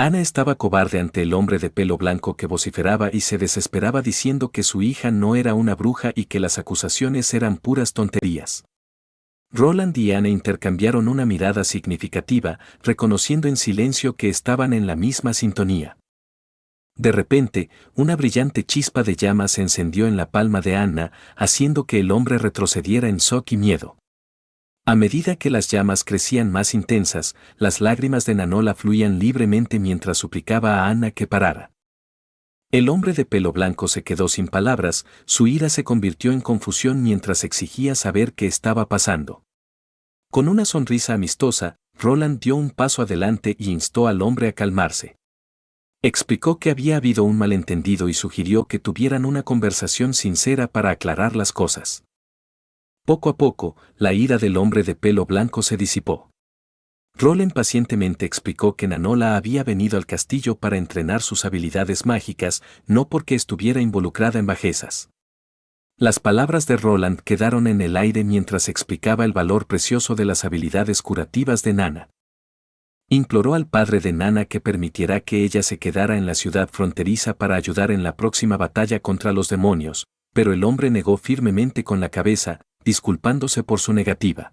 Ana estaba cobarde ante el hombre de pelo blanco que vociferaba y se desesperaba diciendo que su hija no era una bruja y que las acusaciones eran puras tonterías. Roland y Ana intercambiaron una mirada significativa, reconociendo en silencio que estaban en la misma sintonía. De repente, una brillante chispa de llama se encendió en la palma de Ana, haciendo que el hombre retrocediera en shock y miedo. A medida que las llamas crecían más intensas, las lágrimas de Nanola fluían libremente mientras suplicaba a Ana que parara. El hombre de pelo blanco se quedó sin palabras, su ira se convirtió en confusión mientras exigía saber qué estaba pasando. Con una sonrisa amistosa, Roland dio un paso adelante y instó al hombre a calmarse. Explicó que había habido un malentendido y sugirió que tuvieran una conversación sincera para aclarar las cosas. Poco a poco, la ira del hombre de pelo blanco se disipó. Roland pacientemente explicó que Nanola había venido al castillo para entrenar sus habilidades mágicas, no porque estuviera involucrada en bajezas. Las palabras de Roland quedaron en el aire mientras explicaba el valor precioso de las habilidades curativas de Nana. Imploró al padre de Nana que permitiera que ella se quedara en la ciudad fronteriza para ayudar en la próxima batalla contra los demonios, pero el hombre negó firmemente con la cabeza, disculpándose por su negativa.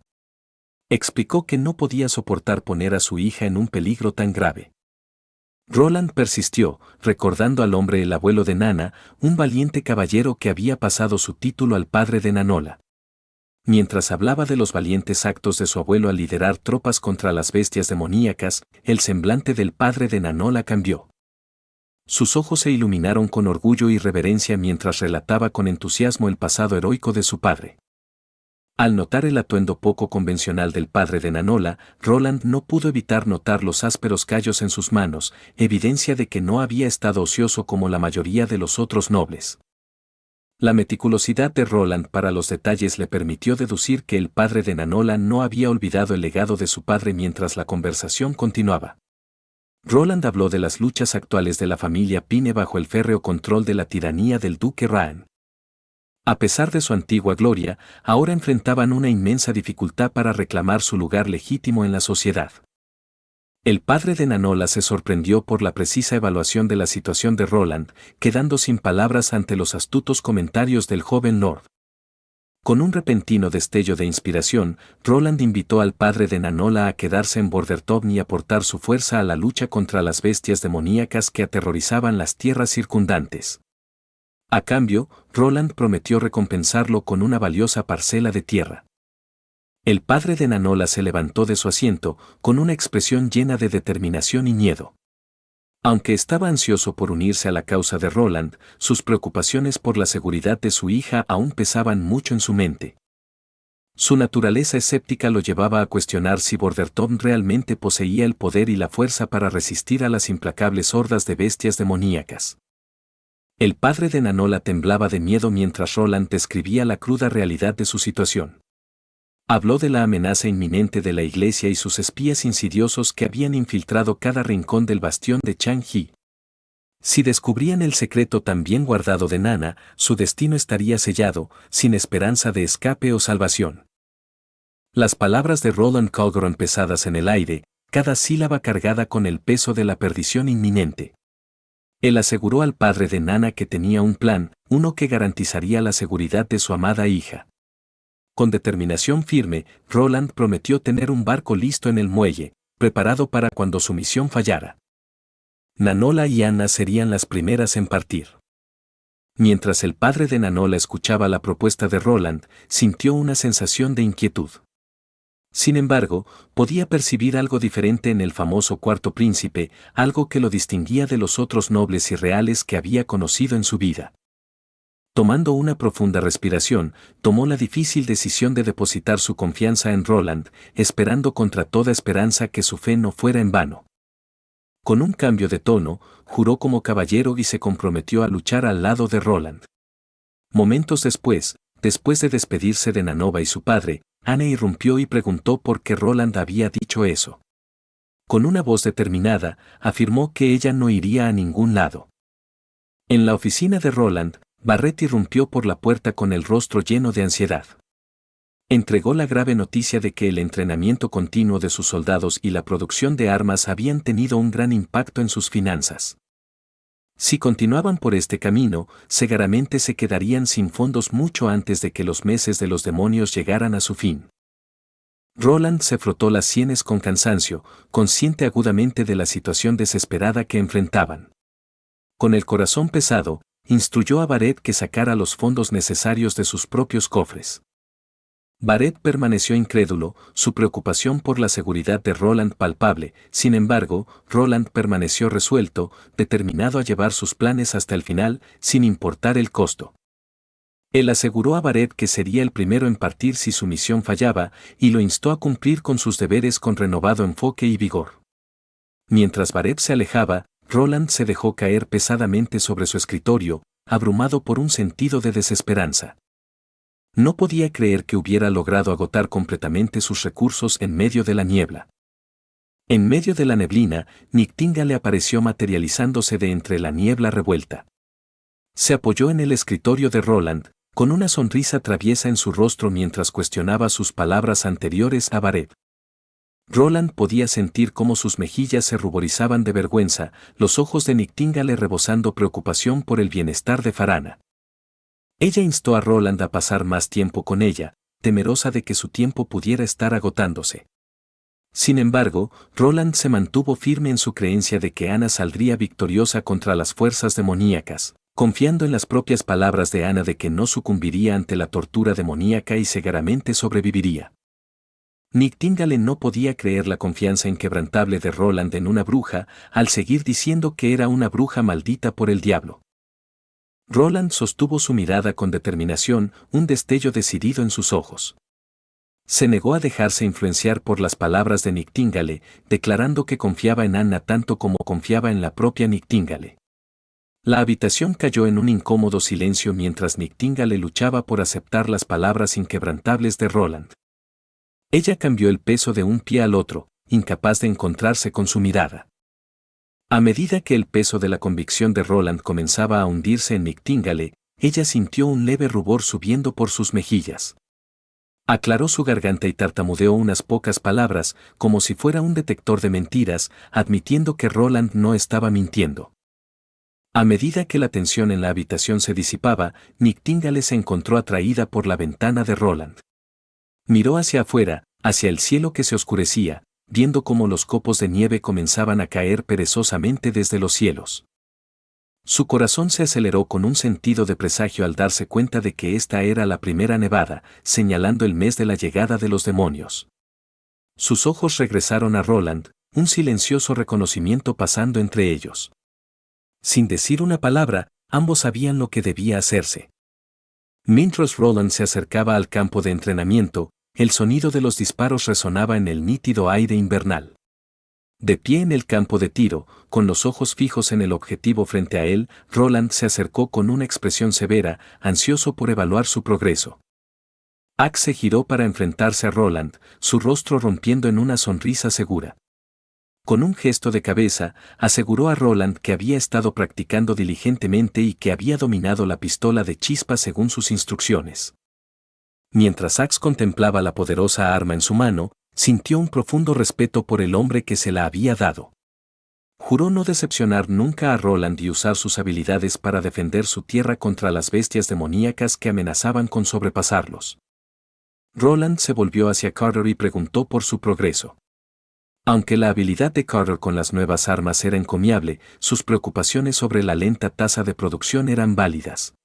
Explicó que no podía soportar poner a su hija en un peligro tan grave. Roland persistió, recordando al hombre el abuelo de Nana, un valiente caballero que había pasado su título al padre de Nanola. Mientras hablaba de los valientes actos de su abuelo al liderar tropas contra las bestias demoníacas, el semblante del padre de Nanola cambió. Sus ojos se iluminaron con orgullo y reverencia mientras relataba con entusiasmo el pasado heroico de su padre. Al notar el atuendo poco convencional del padre de Nanola, Roland no pudo evitar notar los ásperos callos en sus manos, evidencia de que no había estado ocioso como la mayoría de los otros nobles. La meticulosidad de Roland para los detalles le permitió deducir que el padre de Nanola no había olvidado el legado de su padre mientras la conversación continuaba. Roland habló de las luchas actuales de la familia Pine bajo el férreo control de la tiranía del duque Raan. A pesar de su antigua gloria, ahora enfrentaban una inmensa dificultad para reclamar su lugar legítimo en la sociedad. El padre de Nanola se sorprendió por la precisa evaluación de la situación de Roland, quedando sin palabras ante los astutos comentarios del joven lord. Con un repentino destello de inspiración, Roland invitó al padre de Nanola a quedarse en Bordertown y aportar su fuerza a la lucha contra las bestias demoníacas que aterrorizaban las tierras circundantes. A cambio, Roland prometió recompensarlo con una valiosa parcela de tierra. El padre de Nanola se levantó de su asiento, con una expresión llena de determinación y miedo. Aunque estaba ansioso por unirse a la causa de Roland, sus preocupaciones por la seguridad de su hija aún pesaban mucho en su mente. Su naturaleza escéptica lo llevaba a cuestionar si Bordertown realmente poseía el poder y la fuerza para resistir a las implacables hordas de bestias demoníacas. El padre de Nanola temblaba de miedo mientras Roland describía la cruda realidad de su situación. Habló de la amenaza inminente de la iglesia y sus espías insidiosos que habían infiltrado cada rincón del bastión de Changji. Si descubrían el secreto tan bien guardado de Nana, su destino estaría sellado, sin esperanza de escape o salvación. Las palabras de Roland colgaron pesadas en el aire, cada sílaba cargada con el peso de la perdición inminente. Él aseguró al padre de Nana que tenía un plan, uno que garantizaría la seguridad de su amada hija. Con determinación firme, Roland prometió tener un barco listo en el muelle, preparado para cuando su misión fallara. Nanola y Ana serían las primeras en partir. Mientras el padre de Nanola escuchaba la propuesta de Roland, sintió una sensación de inquietud. Sin embargo, podía percibir algo diferente en el famoso cuarto príncipe, algo que lo distinguía de los otros nobles y reales que había conocido en su vida. Tomando una profunda respiración, tomó la difícil decisión de depositar su confianza en Roland, esperando contra toda esperanza que su fe no fuera en vano. Con un cambio de tono, juró como caballero y se comprometió a luchar al lado de Roland. Momentos después de despedirse de Nanova y su padre, Ana irrumpió y preguntó por qué Roland había dicho eso. Con una voz determinada, afirmó que ella no iría a ningún lado. En la oficina de Roland, Barrett irrumpió por la puerta con el rostro lleno de ansiedad. Entregó la grave noticia de que el entrenamiento continuo de sus soldados y la producción de armas habían tenido un gran impacto en sus finanzas. Si continuaban por este camino, seguramente se quedarían sin fondos mucho antes de que los meses de los demonios llegaran a su fin. Roland se frotó las sienes con cansancio, consciente agudamente de la situación desesperada que enfrentaban. Con el corazón pesado, instruyó a Barrett que sacara los fondos necesarios de sus propios cofres. Barrett permaneció incrédulo, su preocupación por la seguridad de Roland palpable. Sin embargo, Roland permaneció resuelto, determinado a llevar sus planes hasta el final, sin importar el costo. Él aseguró a Barrett que sería el primero en partir si su misión fallaba, y lo instó a cumplir con sus deberes con renovado enfoque y vigor. Mientras Barrett se alejaba, Roland se dejó caer pesadamente sobre su escritorio, abrumado por un sentido de desesperanza. No podía creer que hubiera logrado agotar completamente sus recursos en medio de la niebla. En medio de la neblina, Nightingale apareció materializándose de entre la niebla revuelta. Se apoyó en el escritorio de Roland, con una sonrisa traviesa en su rostro mientras cuestionaba sus palabras anteriores a Barrett. Roland podía sentir cómo sus mejillas se ruborizaban de vergüenza, los ojos de Nightingale rebosando preocupación por el bienestar de Farana. Ella instó a Roland a pasar más tiempo con ella, temerosa de que su tiempo pudiera estar agotándose. Sin embargo, Roland se mantuvo firme en su creencia de que Ana saldría victoriosa contra las fuerzas demoníacas, confiando en las propias palabras de Ana de que no sucumbiría ante la tortura demoníaca y seguramente sobreviviría. Nightingale no podía creer la confianza inquebrantable de Roland en una bruja, al seguir diciendo que era una bruja maldita por el diablo. Roland sostuvo su mirada con determinación, un destello decidido en sus ojos. Se negó a dejarse influenciar por las palabras de Nightingale, declarando que confiaba en Anna tanto como confiaba en la propia Nightingale. La habitación cayó en un incómodo silencio mientras Nightingale luchaba por aceptar las palabras inquebrantables de Roland. Ella cambió el peso de un pie al otro, incapaz de encontrarse con su mirada. A medida que el peso de la convicción de Roland comenzaba a hundirse en Nightingale, ella sintió un leve rubor subiendo por sus mejillas. Aclaró su garganta y tartamudeó unas pocas palabras, como si fuera un detector de mentiras, admitiendo que Roland no estaba mintiendo. A medida que la tensión en la habitación se disipaba, Nightingale se encontró atraída por la ventana de Roland. Miró hacia afuera, hacia el cielo que se oscurecía, viendo cómo los copos de nieve comenzaban a caer perezosamente desde los cielos. Su corazón se aceleró con un sentido de presagio al darse cuenta de que esta era la primera nevada, señalando el mes de la llegada de los demonios. Sus ojos regresaron a Roland, un silencioso reconocimiento pasando entre ellos. Sin decir una palabra, ambos sabían lo que debía hacerse. Mientras Roland se acercaba al campo de entrenamiento, el sonido de los disparos resonaba en el nítido aire invernal. De pie en el campo de tiro, con los ojos fijos en el objetivo frente a él, Roland se acercó con una expresión severa, ansioso por evaluar su progreso. Axe se giró para enfrentarse a Roland, su rostro rompiendo en una sonrisa segura. Con un gesto de cabeza, aseguró a Roland que había estado practicando diligentemente y que había dominado la pistola de chispa según sus instrucciones. Mientras Axe contemplaba la poderosa arma en su mano, sintió un profundo respeto por el hombre que se la había dado. Juró no decepcionar nunca a Roland y usar sus habilidades para defender su tierra contra las bestias demoníacas que amenazaban con sobrepasarlos. Roland se volvió hacia Carter y preguntó por su progreso. Aunque la habilidad de Carter con las nuevas armas era encomiable, sus preocupaciones sobre la lenta tasa de producción eran válidas.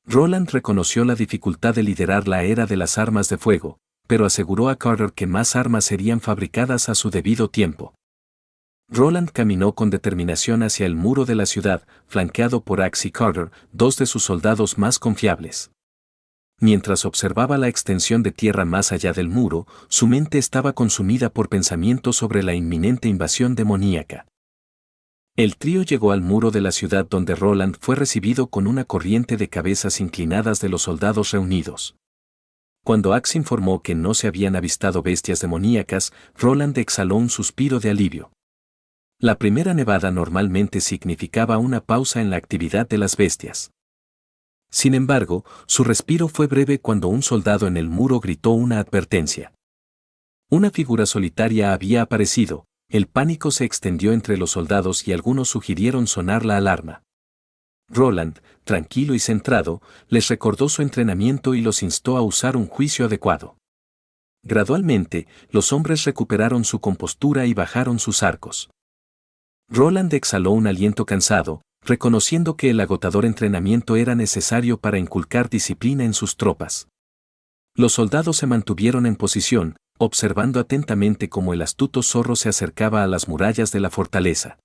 Roland reconoció la dificultad de liderar la era de las armas de fuego, pero aseguró a Carter que más armas serían fabricadas a su debido tiempo. Roland caminó con determinación hacia el muro de la ciudad, flanqueado por Axe y Carter, dos de sus soldados más confiables. Mientras observaba la extensión de tierra más allá del muro, su mente estaba consumida por pensamientos sobre la inminente invasión demoníaca. El trío llegó al muro de la ciudad donde Roland fue recibido con una corriente de cabezas inclinadas de los soldados reunidos. Cuando Axe informó que no se habían avistado bestias demoníacas, Roland exhaló un suspiro de alivio. La primera nevada normalmente significaba una pausa en la actividad de las bestias. Sin embargo, su respiro fue breve cuando un soldado en el muro gritó una advertencia. Una figura solitaria había aparecido, el pánico se extendió entre los soldados y algunos sugirieron sonar la alarma. Roland, tranquilo y centrado, les recordó su entrenamiento y los instó a usar un juicio adecuado. Gradualmente, los hombres recuperaron su compostura y bajaron sus arcos. Roland exhaló un aliento cansado, reconociendo que el agotador entrenamiento era necesario para inculcar disciplina en sus tropas. Los soldados se mantuvieron en posición, observando atentamente cómo el astuto zorro se acercaba a las murallas de la fortaleza.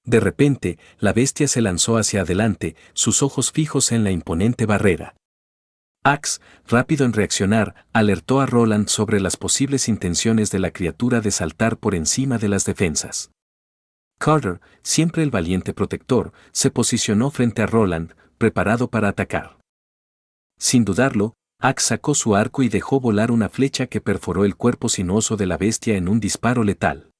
De repente, la bestia se lanzó hacia adelante, sus ojos fijos en la imponente barrera. Axe, rápido en reaccionar, alertó a Roland sobre las posibles intenciones de la criatura de saltar por encima de las defensas. Carter, siempre el valiente protector, se posicionó frente a Roland, preparado para atacar. Sin dudarlo, Axe sacó su arco y dejó volar una flecha que perforó el cuerpo sinuoso de la bestia en un disparo letal.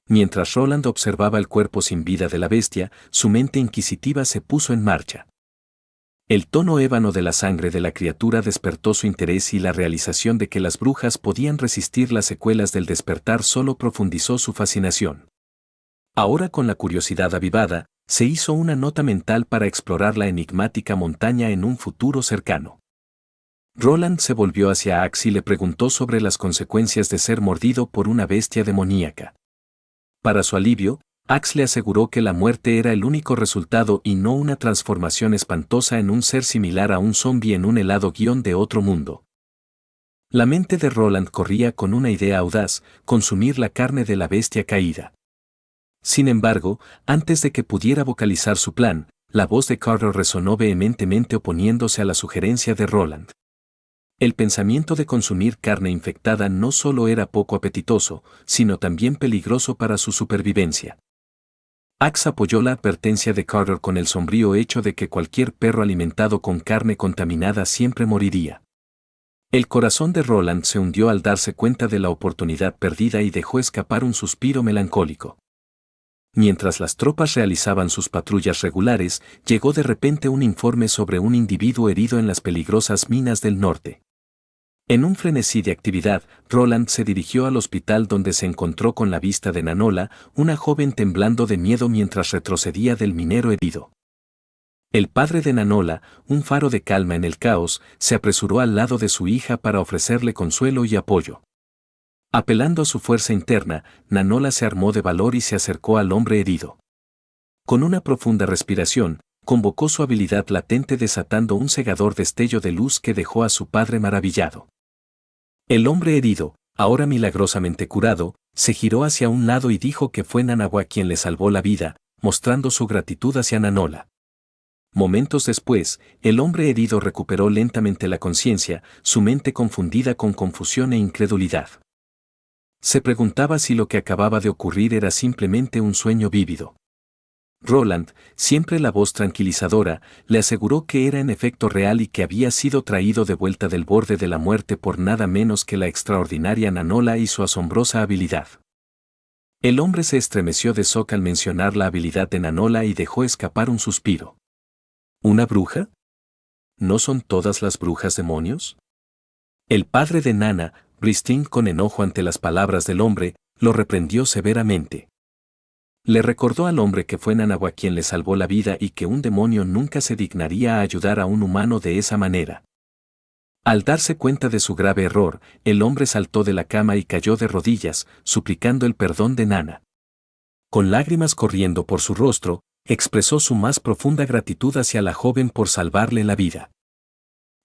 Mientras Roland observaba el cuerpo sin vida de la bestia, su mente inquisitiva se puso en marcha. El tono ébano de la sangre de la criatura despertó su interés y la realización de que las brujas podían resistir las secuelas del despertar solo profundizó su fascinación. Ahora con la curiosidad avivada, se hizo una nota mental para explorar la enigmática montaña en un futuro cercano. Roland se volvió hacia Axe y le preguntó sobre las consecuencias de ser mordido por una bestia demoníaca. Para su alivio, Axe le aseguró que la muerte era el único resultado y no una transformación espantosa en un ser similar a un zombi en un helado guión de otro mundo. La mente de Roland corría con una idea audaz, consumir la carne de la bestia caída. Sin embargo, antes de que pudiera vocalizar su plan, la voz de Carter resonó vehementemente oponiéndose a la sugerencia de Roland. El pensamiento de consumir carne infectada no solo era poco apetitoso, sino también peligroso para su supervivencia. Axe apoyó la advertencia de Carter con el sombrío hecho de que cualquier perro alimentado con carne contaminada siempre moriría. El corazón de Roland se hundió al darse cuenta de la oportunidad perdida y dejó escapar un suspiro melancólico. Mientras las tropas realizaban sus patrullas regulares, llegó de repente un informe sobre un individuo herido en las peligrosas minas del norte. En un frenesí de actividad, Roland se dirigió al hospital donde se encontró con la vista de Nanola, una joven temblando de miedo mientras retrocedía del minero herido. El padre de Nanola, un faro de calma en el caos, se apresuró al lado de su hija para ofrecerle consuelo y apoyo. Apelando a su fuerza interna, Nanola se armó de valor y se acercó al hombre herido. Con una profunda respiración, convocó su habilidad latente desatando un cegador destello de luz que dejó a su padre maravillado. El hombre herido, ahora milagrosamente curado, se giró hacia un lado y dijo que fue Nanawa quien le salvó la vida, mostrando su gratitud hacia Nanola. Momentos después, el hombre herido recuperó lentamente la conciencia, su mente confundida con confusión e incredulidad. Se preguntaba si lo que acababa de ocurrir era simplemente un sueño vívido. Roland, siempre la voz tranquilizadora, le aseguró que era en efecto real y que había sido traído de vuelta del borde de la muerte por nada menos que la extraordinaria Nanola y su asombrosa habilidad. El hombre se estremeció de shock al mencionar la habilidad de Nanola y dejó escapar un suspiro. ¿Una bruja? ¿No son todas las brujas demonios? El padre de Nana, Bristin, con enojo ante las palabras del hombre, lo reprendió severamente. Le recordó al hombre que fue Nanawa quien le salvó la vida y que un demonio nunca se dignaría a ayudar a un humano de esa manera. Al darse cuenta de su grave error, el hombre saltó de la cama y cayó de rodillas, suplicando el perdón de Nana. Con lágrimas corriendo por su rostro, expresó su más profunda gratitud hacia la joven por salvarle la vida.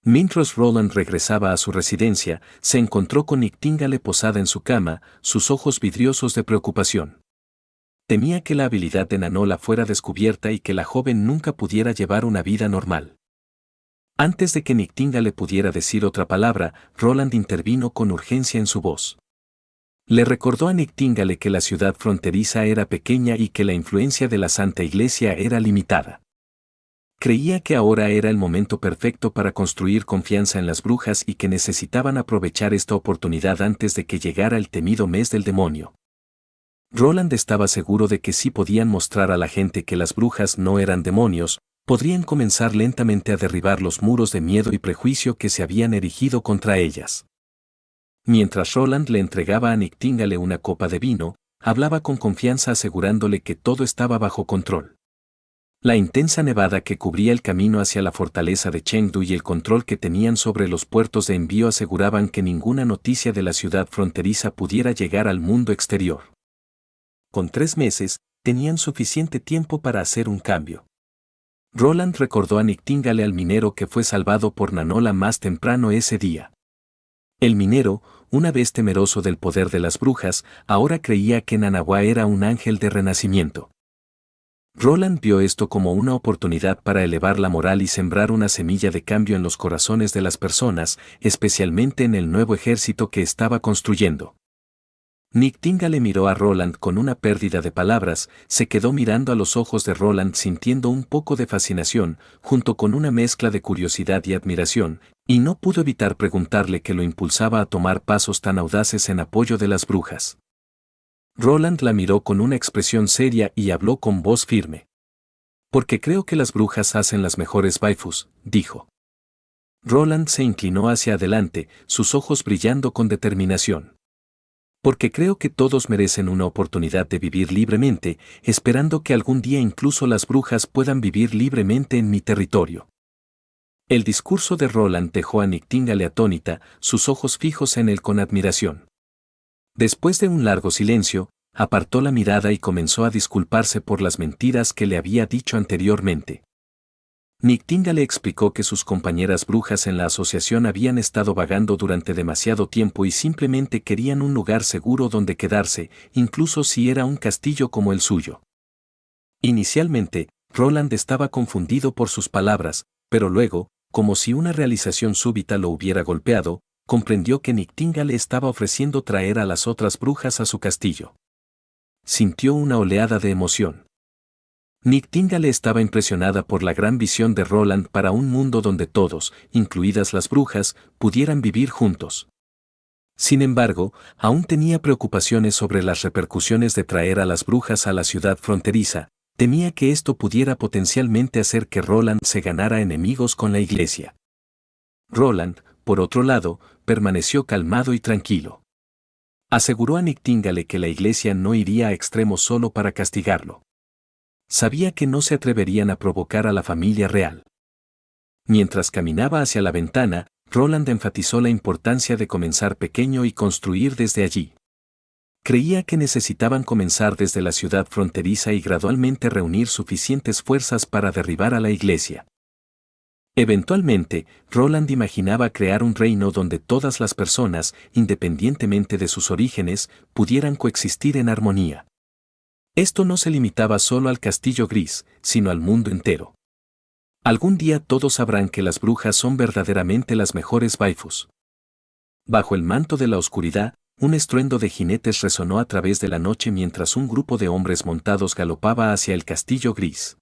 Mientras Roland regresaba a su residencia, se encontró con Nictíngale posada en su cama, sus ojos vidriosos de preocupación. Temía que la habilidad de Nanola fuera descubierta y que la joven nunca pudiera llevar una vida normal. Antes de que Nictíngale pudiera decir otra palabra, Roland intervino con urgencia en su voz. Le recordó a Nictíngale que la ciudad fronteriza era pequeña y que la influencia de la Santa Iglesia era limitada. Creía que ahora era el momento perfecto para construir confianza en las brujas y que necesitaban aprovechar esta oportunidad antes de que llegara el temido mes del demonio. Roland estaba seguro de que sí podían mostrar a la gente que las brujas no eran demonios, podrían comenzar lentamente a derribar los muros de miedo y prejuicio que se habían erigido contra ellas. Mientras Roland le entregaba a Nightingale una copa de vino, hablaba con confianza asegurándole que todo estaba bajo control. La intensa nevada que cubría el camino hacia la fortaleza de Chengdu y el control que tenían sobre los puertos de envío aseguraban que ninguna noticia de la ciudad fronteriza pudiera llegar al mundo exterior. Con 3 meses, tenían suficiente tiempo para hacer un cambio. Roland recordó a Nightingale al minero que fue salvado por Nanola más temprano ese día. El minero, una vez temeroso del poder de las brujas, ahora creía que Nanawa era un ángel de renacimiento. Roland vio esto como una oportunidad para elevar la moral y sembrar una semilla de cambio en los corazones de las personas, especialmente en el nuevo ejército que estaba construyendo. Nightingale miró a Roland con una pérdida de palabras, se quedó mirando a los ojos de Roland sintiendo un poco de fascinación, junto con una mezcla de curiosidad y admiración, y no pudo evitar preguntarle qué lo impulsaba a tomar pasos tan audaces en apoyo de las brujas. Roland la miró con una expresión seria y habló con voz firme. Porque creo que las brujas hacen las mejores waifus, dijo. Roland se inclinó hacia adelante, sus ojos brillando con determinación. Porque creo que todos merecen una oportunidad de vivir libremente, esperando que algún día incluso las brujas puedan vivir libremente en mi territorio. El discurso de Roland dejó a Nightingale atónita, sus ojos fijos en él con admiración. Después de un largo silencio, apartó la mirada y comenzó a disculparse por las mentiras que le había dicho anteriormente. Nightingale explicó que sus compañeras brujas en la asociación habían estado vagando durante demasiado tiempo y simplemente querían un lugar seguro donde quedarse, incluso si era un castillo como el suyo. Inicialmente, Roland estaba confundido por sus palabras, pero luego, como si una realización súbita lo hubiera golpeado, comprendió que Nightingale estaba ofreciendo traer a las otras brujas a su castillo. Sintió una oleada de emoción. Nightingale estaba impresionada por la gran visión de Roland para un mundo donde todos, incluidas las brujas, pudieran vivir juntos. Sin embargo, aún tenía preocupaciones sobre las repercusiones de traer a las brujas a la ciudad fronteriza, temía que esto pudiera potencialmente hacer que Roland se ganara enemigos con la iglesia. Roland, por otro lado, permaneció calmado y tranquilo. Aseguró a Nightingale que la iglesia no iría a extremos solo para castigarlo. Sabía que no se atreverían a provocar a la familia real. Mientras caminaba hacia la ventana, Roland enfatizó la importancia de comenzar pequeño y construir desde allí. Creía que necesitaban comenzar desde la ciudad fronteriza y gradualmente reunir suficientes fuerzas para derribar a la iglesia. Eventualmente, Roland imaginaba crear un reino donde todas las personas, independientemente de sus orígenes, pudieran coexistir en armonía. Esto no se limitaba solo al Castillo Gris, sino al mundo entero. Algún día todos sabrán que las brujas son verdaderamente las mejores waifus. Bajo el manto de la oscuridad, un estruendo de jinetes resonó a través de la noche mientras un grupo de hombres montados galopaba hacia el Castillo Gris.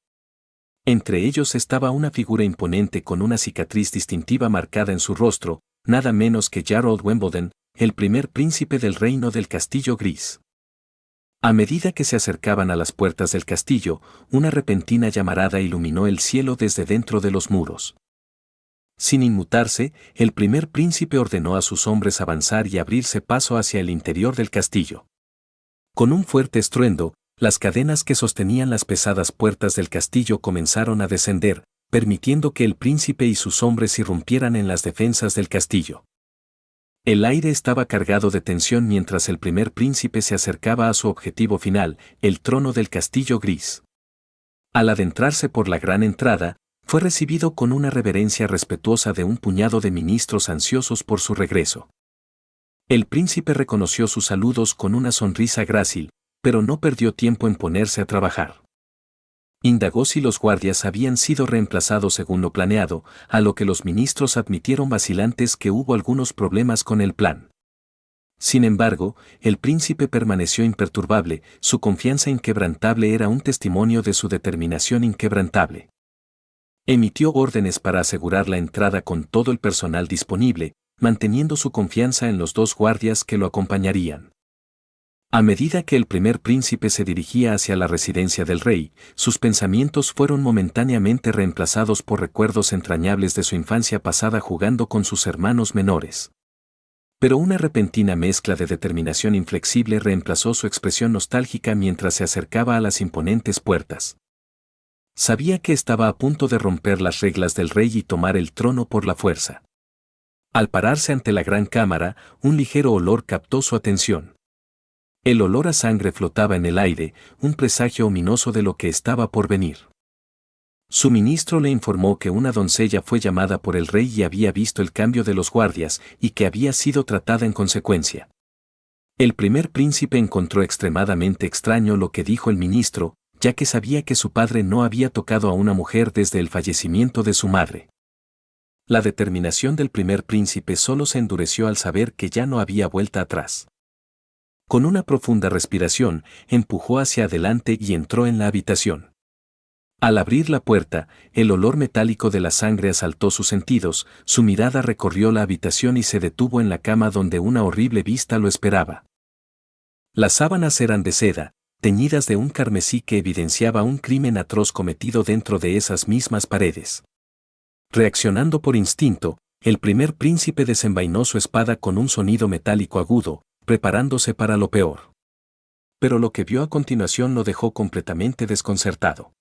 Entre ellos estaba una figura imponente con una cicatriz distintiva marcada en su rostro, nada menos que Jarrold Wimbledon, el primer príncipe del reino del Castillo Gris. A medida que se acercaban a las puertas del castillo, una repentina llamarada iluminó el cielo desde dentro de los muros. Sin inmutarse, el primer príncipe ordenó a sus hombres avanzar y abrirse paso hacia el interior del castillo. Con un fuerte estruendo, las cadenas que sostenían las pesadas puertas del castillo comenzaron a descender, permitiendo que el príncipe y sus hombres irrumpieran en las defensas del castillo. El aire estaba cargado de tensión mientras el primer príncipe se acercaba a su objetivo final, el trono del Castillo Gris. Al adentrarse por la gran entrada, fue recibido con una reverencia respetuosa de un puñado de ministros ansiosos por su regreso. El príncipe reconoció sus saludos con una sonrisa grácil, pero no perdió tiempo en ponerse a trabajar. Indagó si los guardias habían sido reemplazados según lo planeado, a lo que los ministros admitieron vacilantes que hubo algunos problemas con el plan. Sin embargo, el príncipe permaneció imperturbable, su confianza inquebrantable era un testimonio de su determinación inquebrantable. Emitió órdenes para asegurar la entrada con todo el personal disponible, manteniendo su confianza en los 2 guardias que lo acompañarían. A medida que el primer príncipe se dirigía hacia la residencia del rey, sus pensamientos fueron momentáneamente reemplazados por recuerdos entrañables de su infancia pasada jugando con sus hermanos menores. Pero una repentina mezcla de determinación inflexible reemplazó su expresión nostálgica mientras se acercaba a las imponentes puertas. Sabía que estaba a punto de romper las reglas del rey y tomar el trono por la fuerza. Al pararse ante la gran cámara, un ligero olor captó su atención. El olor a sangre flotaba en el aire, un presagio ominoso de lo que estaba por venir. Su ministro le informó que una doncella fue llamada por el rey y había visto el cambio de los guardias y que había sido tratada en consecuencia. El primer príncipe encontró extremadamente extraño lo que dijo el ministro, ya que sabía que su padre no había tocado a una mujer desde el fallecimiento de su madre. La determinación del primer príncipe solo se endureció al saber que ya no había vuelta atrás. Con una profunda respiración, empujó hacia adelante y entró en la habitación. Al abrir la puerta, el olor metálico de la sangre asaltó sus sentidos, su mirada recorrió la habitación y se detuvo en la cama donde una horrible vista lo esperaba. Las sábanas eran de seda, teñidas de un carmesí que evidenciaba un crimen atroz cometido dentro de esas mismas paredes. Reaccionando por instinto, el primer príncipe desenvainó su espada con un sonido metálico agudo, preparándose para lo peor. Pero lo que vio a continuación lo dejó completamente desconcertado.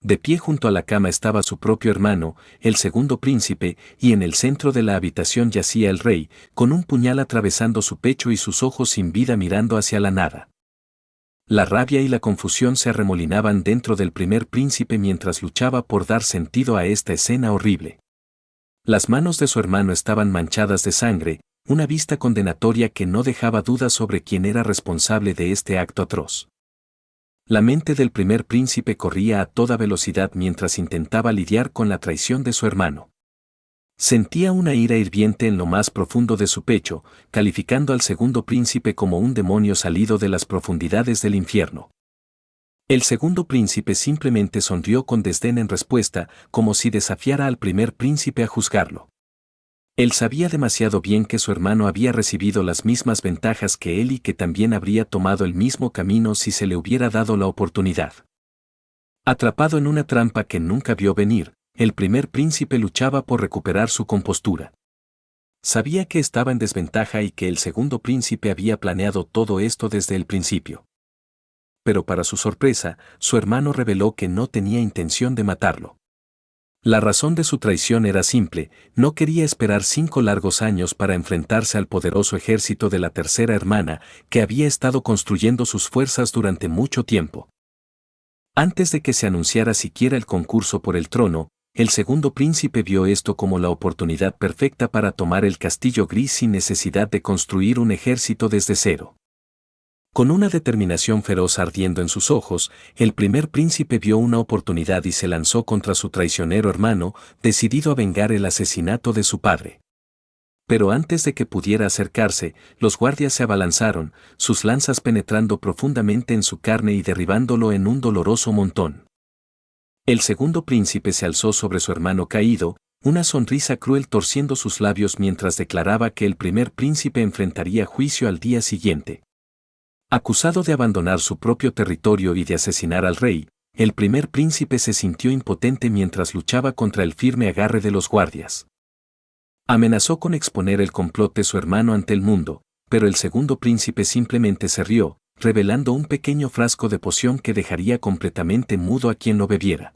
De pie junto a la cama estaba su propio hermano, el segundo príncipe, y en el centro de la habitación yacía el rey, con un puñal atravesando su pecho y sus ojos sin vida mirando hacia la nada. La rabia y la confusión se arremolinaban dentro del primer príncipe mientras luchaba por dar sentido a esta escena horrible. Las manos de su hermano estaban manchadas de sangre, una vista condenatoria que no dejaba dudas sobre quién era responsable de este acto atroz. La mente del primer príncipe corría a toda velocidad mientras intentaba lidiar con la traición de su hermano. Sentía una ira hirviente en lo más profundo de su pecho, calificando al segundo príncipe como un demonio salido de las profundidades del infierno. El segundo príncipe simplemente sonrió con desdén en respuesta, como si desafiara al primer príncipe a juzgarlo. Él sabía demasiado bien que su hermano había recibido las mismas ventajas que él y que también habría tomado el mismo camino si se le hubiera dado la oportunidad. Atrapado en una trampa que nunca vio venir, el primer príncipe luchaba por recuperar su compostura. Sabía que estaba en desventaja y que el segundo príncipe había planeado todo esto desde el principio. Pero para su sorpresa, su hermano reveló que no tenía intención de matarlo. La razón de su traición era simple, no quería esperar 5 largos años para enfrentarse al poderoso ejército de la tercera hermana, que había estado construyendo sus fuerzas durante mucho tiempo. Antes de que se anunciara siquiera el concurso por el trono, el segundo príncipe vio esto como la oportunidad perfecta para tomar el castillo gris sin necesidad de construir un ejército desde cero. Con una determinación feroz ardiendo en sus ojos, el primer príncipe vio una oportunidad y se lanzó contra su traicionero hermano, decidido a vengar el asesinato de su padre. Pero antes de que pudiera acercarse, los guardias se abalanzaron, sus lanzas penetrando profundamente en su carne y derribándolo en un doloroso montón. El segundo príncipe se alzó sobre su hermano caído, una sonrisa cruel torciendo sus labios mientras declaraba que el primer príncipe enfrentaría juicio al día siguiente. Acusado de abandonar su propio territorio y de asesinar al rey, el primer príncipe se sintió impotente mientras luchaba contra el firme agarre de los guardias. Amenazó con exponer el complot de su hermano ante el mundo, pero el segundo príncipe simplemente se rió, revelando un pequeño frasco de poción que dejaría completamente mudo a quien lo bebiera.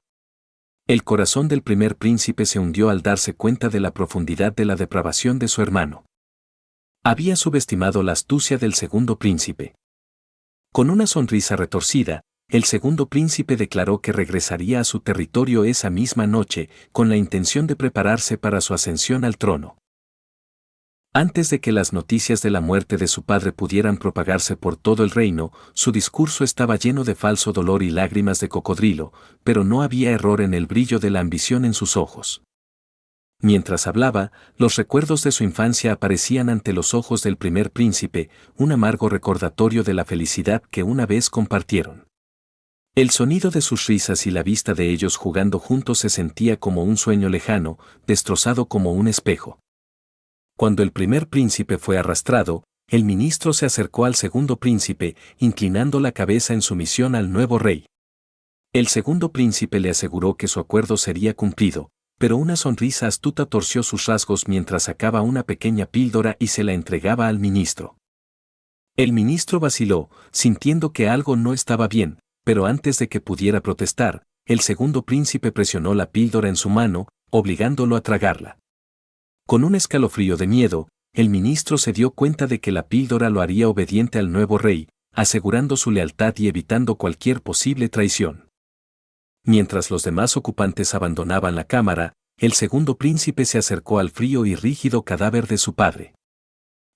El corazón del primer príncipe se hundió al darse cuenta de la profundidad de la depravación de su hermano. Había subestimado la astucia del segundo príncipe. Con una sonrisa retorcida, el segundo príncipe declaró que regresaría a su territorio esa misma noche, con la intención de prepararse para su ascensión al trono. Antes de que las noticias de la muerte de su padre pudieran propagarse por todo el reino, su discurso estaba lleno de falso dolor y lágrimas de cocodrilo, pero no había error en el brillo de la ambición en sus ojos. Mientras hablaba, los recuerdos de su infancia aparecían ante los ojos del primer príncipe, un amargo recordatorio de la felicidad que una vez compartieron. El sonido de sus risas y la vista de ellos jugando juntos se sentía como un sueño lejano, destrozado como un espejo. Cuando el primer príncipe fue arrastrado, el ministro se acercó al segundo príncipe, inclinando la cabeza en sumisión al nuevo rey. El segundo príncipe le aseguró que su acuerdo sería cumplido, pero una sonrisa astuta torció sus rasgos mientras sacaba una pequeña píldora y se la entregaba al ministro. El ministro vaciló, sintiendo que algo no estaba bien, pero antes de que pudiera protestar, el segundo príncipe presionó la píldora en su mano, obligándolo a tragarla. Con un escalofrío de miedo, el ministro se dio cuenta de que la píldora lo haría obediente al nuevo rey, asegurando su lealtad y evitando cualquier posible traición. Mientras los demás ocupantes abandonaban la cámara, el segundo príncipe se acercó al frío y rígido cadáver de su padre.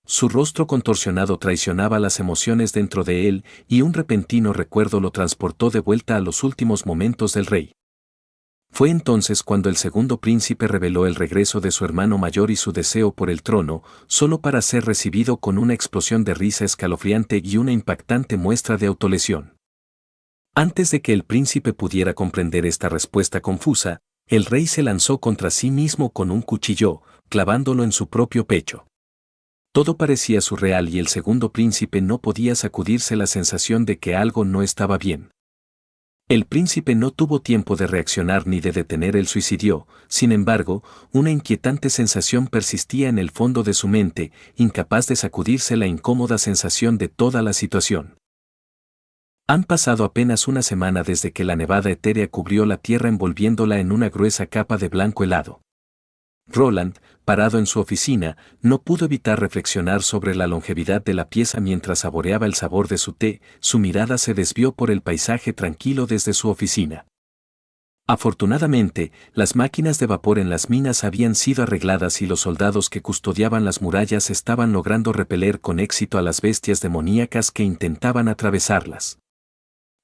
Su rostro contorsionado traicionaba las emociones dentro de él, y un repentino recuerdo lo transportó de vuelta a los últimos momentos del rey. Fue entonces cuando el segundo príncipe reveló el regreso de su hermano mayor y su deseo por el trono, solo para ser recibido con una explosión de risa escalofriante y una impactante muestra de autolesión. Antes de que el príncipe pudiera comprender esta respuesta confusa, el rey se lanzó contra sí mismo con un cuchillo, clavándolo en su propio pecho. Todo parecía surreal y el segundo príncipe no podía sacudirse la sensación de que algo no estaba bien. El príncipe no tuvo tiempo de reaccionar ni de detener el suicidio, sin embargo, una inquietante sensación persistía en el fondo de su mente, incapaz de sacudirse la incómoda sensación de toda la situación. Han pasado apenas una semana desde que la nevada etérea cubrió la tierra envolviéndola en una gruesa capa de blanco helado. Roland, parado en su oficina, no pudo evitar reflexionar sobre la longevidad de la pieza mientras saboreaba el sabor de su té. Su mirada se desvió por el paisaje tranquilo desde su oficina. Afortunadamente, las máquinas de vapor en las minas habían sido arregladas y los soldados que custodiaban las murallas estaban logrando repeler con éxito a las bestias demoníacas que intentaban atravesarlas.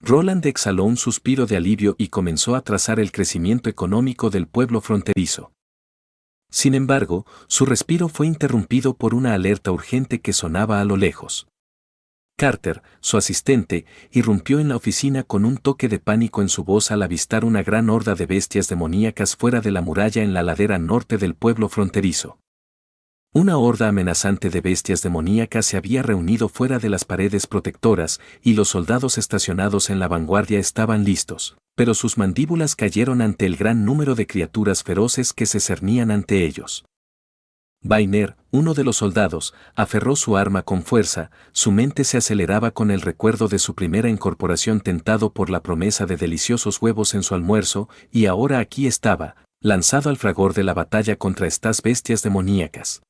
Roland exhaló un suspiro de alivio y comenzó a trazar el crecimiento económico del pueblo fronterizo. Sin embargo, su respiro fue interrumpido por una alerta urgente que sonaba a lo lejos. Carter, su asistente, irrumpió en la oficina con un toque de pánico en su voz al avistar una gran horda de bestias demoníacas fuera de la muralla en la ladera norte del pueblo fronterizo. Una horda amenazante de bestias demoníacas se había reunido fuera de las paredes protectoras, y los soldados estacionados en la vanguardia estaban listos, pero sus mandíbulas cayeron ante el gran número de criaturas feroces que se cernían ante ellos. Vainer, uno de los soldados, aferró su arma con fuerza, su mente se aceleraba con el recuerdo de su primera incorporación tentado por la promesa de deliciosos huevos en su almuerzo, y ahora aquí estaba, lanzado al fragor de la batalla contra estas bestias demoníacas.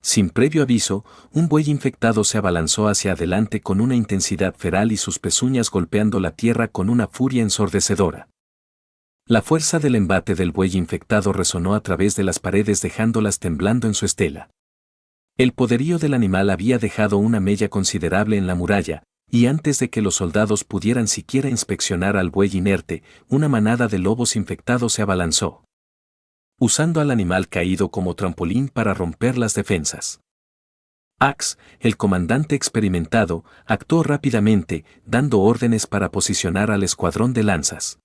Sin previo aviso, un buey infectado se abalanzó hacia adelante con una intensidad feral y sus pezuñas golpeando la tierra con una furia ensordecedora. La fuerza del embate del buey infectado resonó a través de las paredes dejándolas temblando en su estela. El poderío del animal había dejado una mella considerable en la muralla, y antes de que los soldados pudieran siquiera inspeccionar al buey inerte, una manada de lobos infectados se abalanzó, usando al animal caído como trampolín para romper las defensas. Axe, el comandante experimentado, actuó rápidamente, dando órdenes para posicionar al escuadrón de lanzas.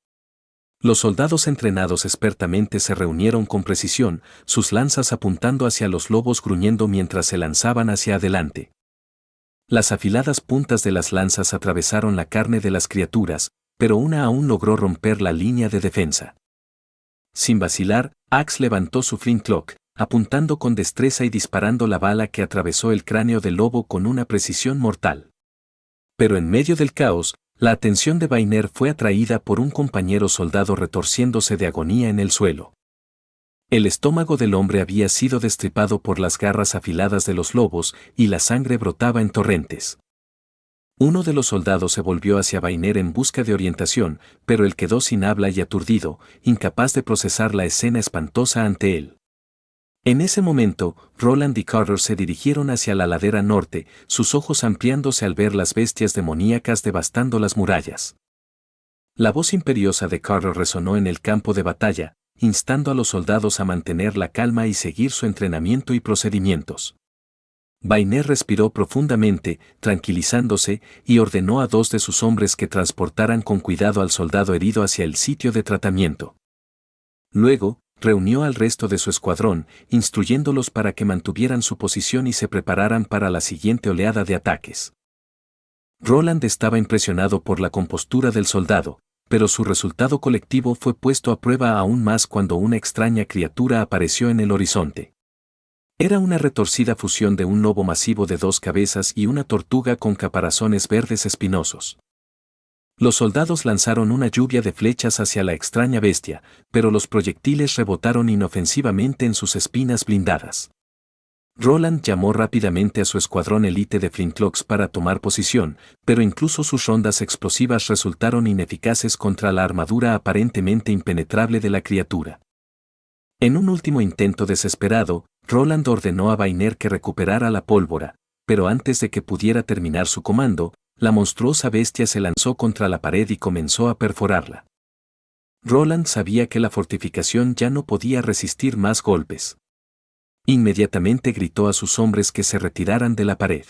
Los soldados entrenados expertamente se reunieron con precisión, sus lanzas apuntando hacia los lobos gruñendo mientras se lanzaban hacia adelante. Las afiladas puntas de las lanzas atravesaron la carne de las criaturas, pero una aún logró romper la línea de defensa. Sin vacilar, Axe levantó su flintlock, apuntando con destreza y disparando la bala que atravesó el cráneo del lobo con una precisión mortal. Pero en medio del caos, la atención de Vainer fue atraída por un compañero soldado retorciéndose de agonía en el suelo. El estómago del hombre había sido destripado por las garras afiladas de los lobos y la sangre brotaba en torrentes. Uno de los soldados se volvió hacia Vainer en busca de orientación, pero él quedó sin habla y aturdido, incapaz de procesar la escena espantosa ante él. En ese momento, Roland y Carter se dirigieron hacia la ladera norte, sus ojos ampliándose al ver las bestias demoníacas devastando las murallas. La voz imperiosa de Carter resonó en el campo de batalla, instando a los soldados a mantener la calma y seguir su entrenamiento y procedimientos. Vainer respiró profundamente, tranquilizándose, y ordenó a 2 de sus hombres que transportaran con cuidado al soldado herido hacia el sitio de tratamiento. Luego, reunió al resto de su escuadrón, instruyéndolos para que mantuvieran su posición y se prepararan para la siguiente oleada de ataques. Roland estaba impresionado por la compostura del soldado, pero su resultado colectivo fue puesto a prueba aún más cuando una extraña criatura apareció en el horizonte. Era una retorcida fusión de un lobo masivo de 2 cabezas y una tortuga con caparazones verdes espinosos. Los soldados lanzaron una lluvia de flechas hacia la extraña bestia, pero los proyectiles rebotaron inofensivamente en sus espinas blindadas. Roland llamó rápidamente a su escuadrón élite de flintlocks para tomar posición, pero incluso sus rondas explosivas resultaron ineficaces contra la armadura aparentemente impenetrable de la criatura. En un último intento desesperado, Roland ordenó a Vainer que recuperara la pólvora, pero antes de que pudiera terminar su comando, la monstruosa bestia se lanzó contra la pared y comenzó a perforarla. Roland sabía que la fortificación ya no podía resistir más golpes. Inmediatamente gritó a sus hombres que se retiraran de la pared.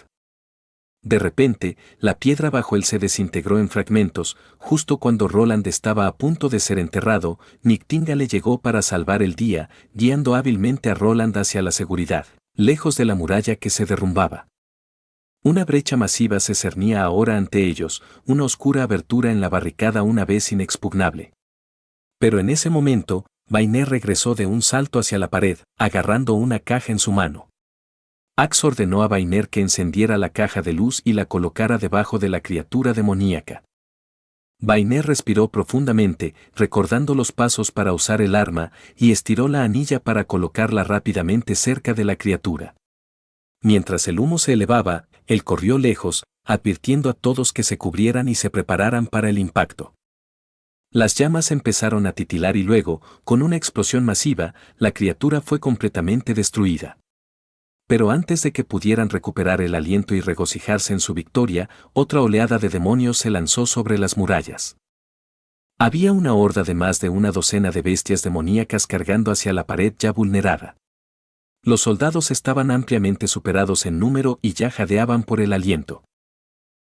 De repente, la piedra bajo él se desintegró en fragmentos. Justo cuando Roland estaba a punto de ser enterrado, Nictingale llegó para salvar el día, guiando hábilmente a Roland hacia la seguridad, lejos de la muralla que se derrumbaba. Una brecha masiva se cernía ahora ante ellos, una oscura abertura en la barricada una vez inexpugnable. Pero en ese momento, Vainer regresó de un salto hacia la pared, agarrando una caja en su mano. Ax ordenó a Vainer que encendiera la caja de luz y la colocara debajo de la criatura demoníaca. Vainer respiró profundamente, recordando los pasos para usar el arma, y estiró la anilla para colocarla rápidamente cerca de la criatura. Mientras el humo se elevaba, él corrió lejos, advirtiendo a todos que se cubrieran y se prepararan para el impacto. Las llamas empezaron a titilar y luego, con una explosión masiva, la criatura fue completamente destruida. Pero antes de que pudieran recuperar el aliento y regocijarse en su victoria, otra oleada de demonios se lanzó sobre las murallas. Había una horda de más de una docena de bestias demoníacas cargando hacia la pared ya vulnerada. Los soldados estaban ampliamente superados en número y ya jadeaban por el aliento.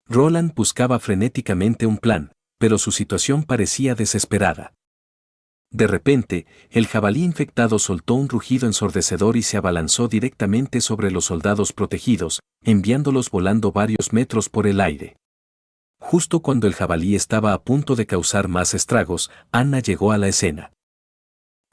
Roland buscaba frenéticamente un plan, pero su situación parecía desesperada. De repente, el jabalí infectado soltó un rugido ensordecedor y se abalanzó directamente sobre los soldados protegidos, enviándolos volando varios metros por el aire. Justo cuando el jabalí estaba a punto de causar más estragos, Anna llegó a la escena.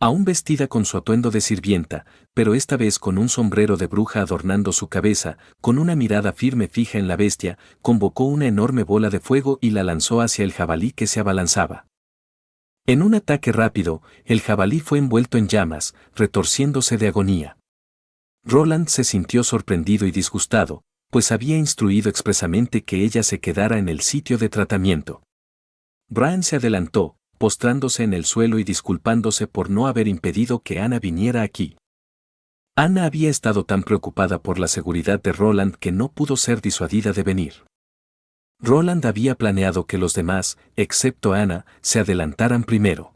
Aún vestida con su atuendo de sirvienta, pero esta vez con un sombrero de bruja adornando su cabeza, con una mirada firme fija en la bestia, convocó una enorme bola de fuego y la lanzó hacia el jabalí que se abalanzaba. En un ataque rápido, el jabalí fue envuelto en llamas, retorciéndose de agonía. Roland se sintió sorprendido y disgustado, pues había instruido expresamente que ella se quedara en el sitio de tratamiento. Bran se adelantó, postrándose en el suelo y disculpándose por no haber impedido que Anna viniera aquí. Anna había estado tan preocupada por la seguridad de Roland que no pudo ser disuadida de venir. Roland había planeado que los demás, excepto Anna, se adelantaran primero.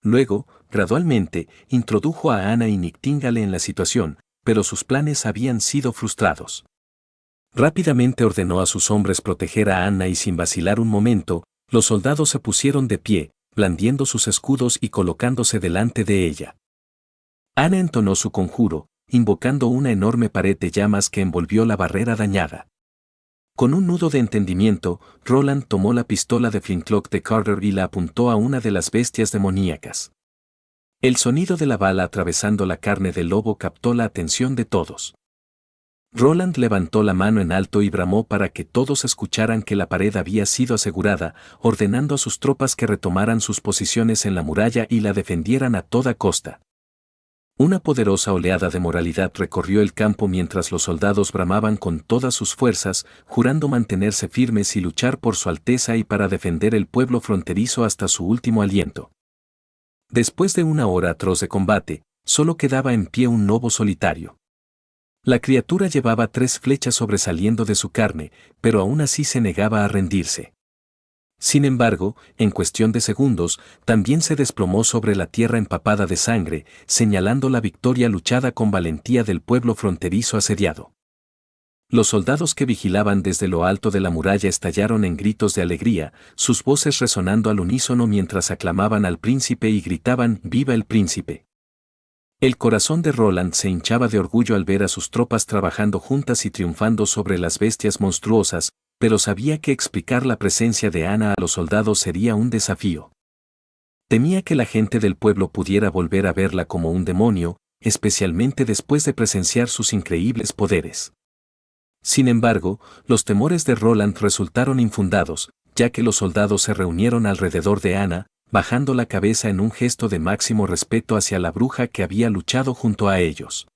Luego, gradualmente, introdujo a Anna y Nictingale en la situación, pero sus planes habían sido frustrados. Rápidamente ordenó a sus hombres proteger a Anna y sin vacilar un momento, los soldados se pusieron de pie, blandiendo sus escudos y colocándose delante de ella. Anna entonó su conjuro, invocando una enorme pared de llamas que envolvió la barrera dañada. Con un nudo de entendimiento, Roland tomó la pistola de flintlock de Carter y la apuntó a una de las bestias demoníacas. El sonido de la bala atravesando la carne del lobo captó la atención de todos. Roland levantó la mano en alto y bramó para que todos escucharan que la pared había sido asegurada, ordenando a sus tropas que retomaran sus posiciones en la muralla y la defendieran a toda costa. Una poderosa oleada de moralidad recorrió el campo mientras los soldados bramaban con todas sus fuerzas, jurando mantenerse firmes y luchar por su alteza y para defender el pueblo fronterizo hasta su último aliento. Después de una hora atroz de combate, solo quedaba en pie un lobo solitario. La criatura llevaba 3 flechas sobresaliendo de su carne, pero aún así se negaba a rendirse. Sin embargo, en cuestión de segundos, también se desplomó sobre la tierra empapada de sangre, señalando la victoria luchada con valentía del pueblo fronterizo asediado. Los soldados que vigilaban desde lo alto de la muralla estallaron en gritos de alegría, sus voces resonando al unísono mientras aclamaban al príncipe y gritaban «¡Viva el príncipe!». El corazón de Roland se hinchaba de orgullo al ver a sus tropas trabajando juntas y triunfando sobre las bestias monstruosas, pero sabía que explicar la presencia de Anna a los soldados sería un desafío. Temía que la gente del pueblo pudiera volver a verla como un demonio, especialmente después de presenciar sus increíbles poderes. Sin embargo, los temores de Roland resultaron infundados, ya que los soldados se reunieron alrededor de Anna, bajando la cabeza en un gesto de máximo respeto hacia la bruja que había luchado junto a ellos.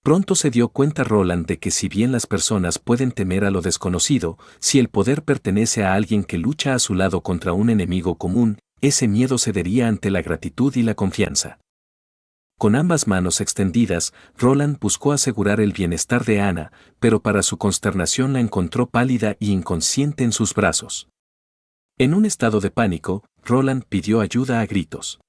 Pronto se dio cuenta Roland de que si bien las personas pueden temer a lo desconocido, si el poder pertenece a alguien que lucha a su lado contra un enemigo común, ese miedo cedería ante la gratitud y la confianza. Con ambas manos extendidas, Roland buscó asegurar el bienestar de Anna, pero para su consternación la encontró pálida y inconsciente en sus brazos. En un estado de pánico, Roland pidió ayuda a gritos.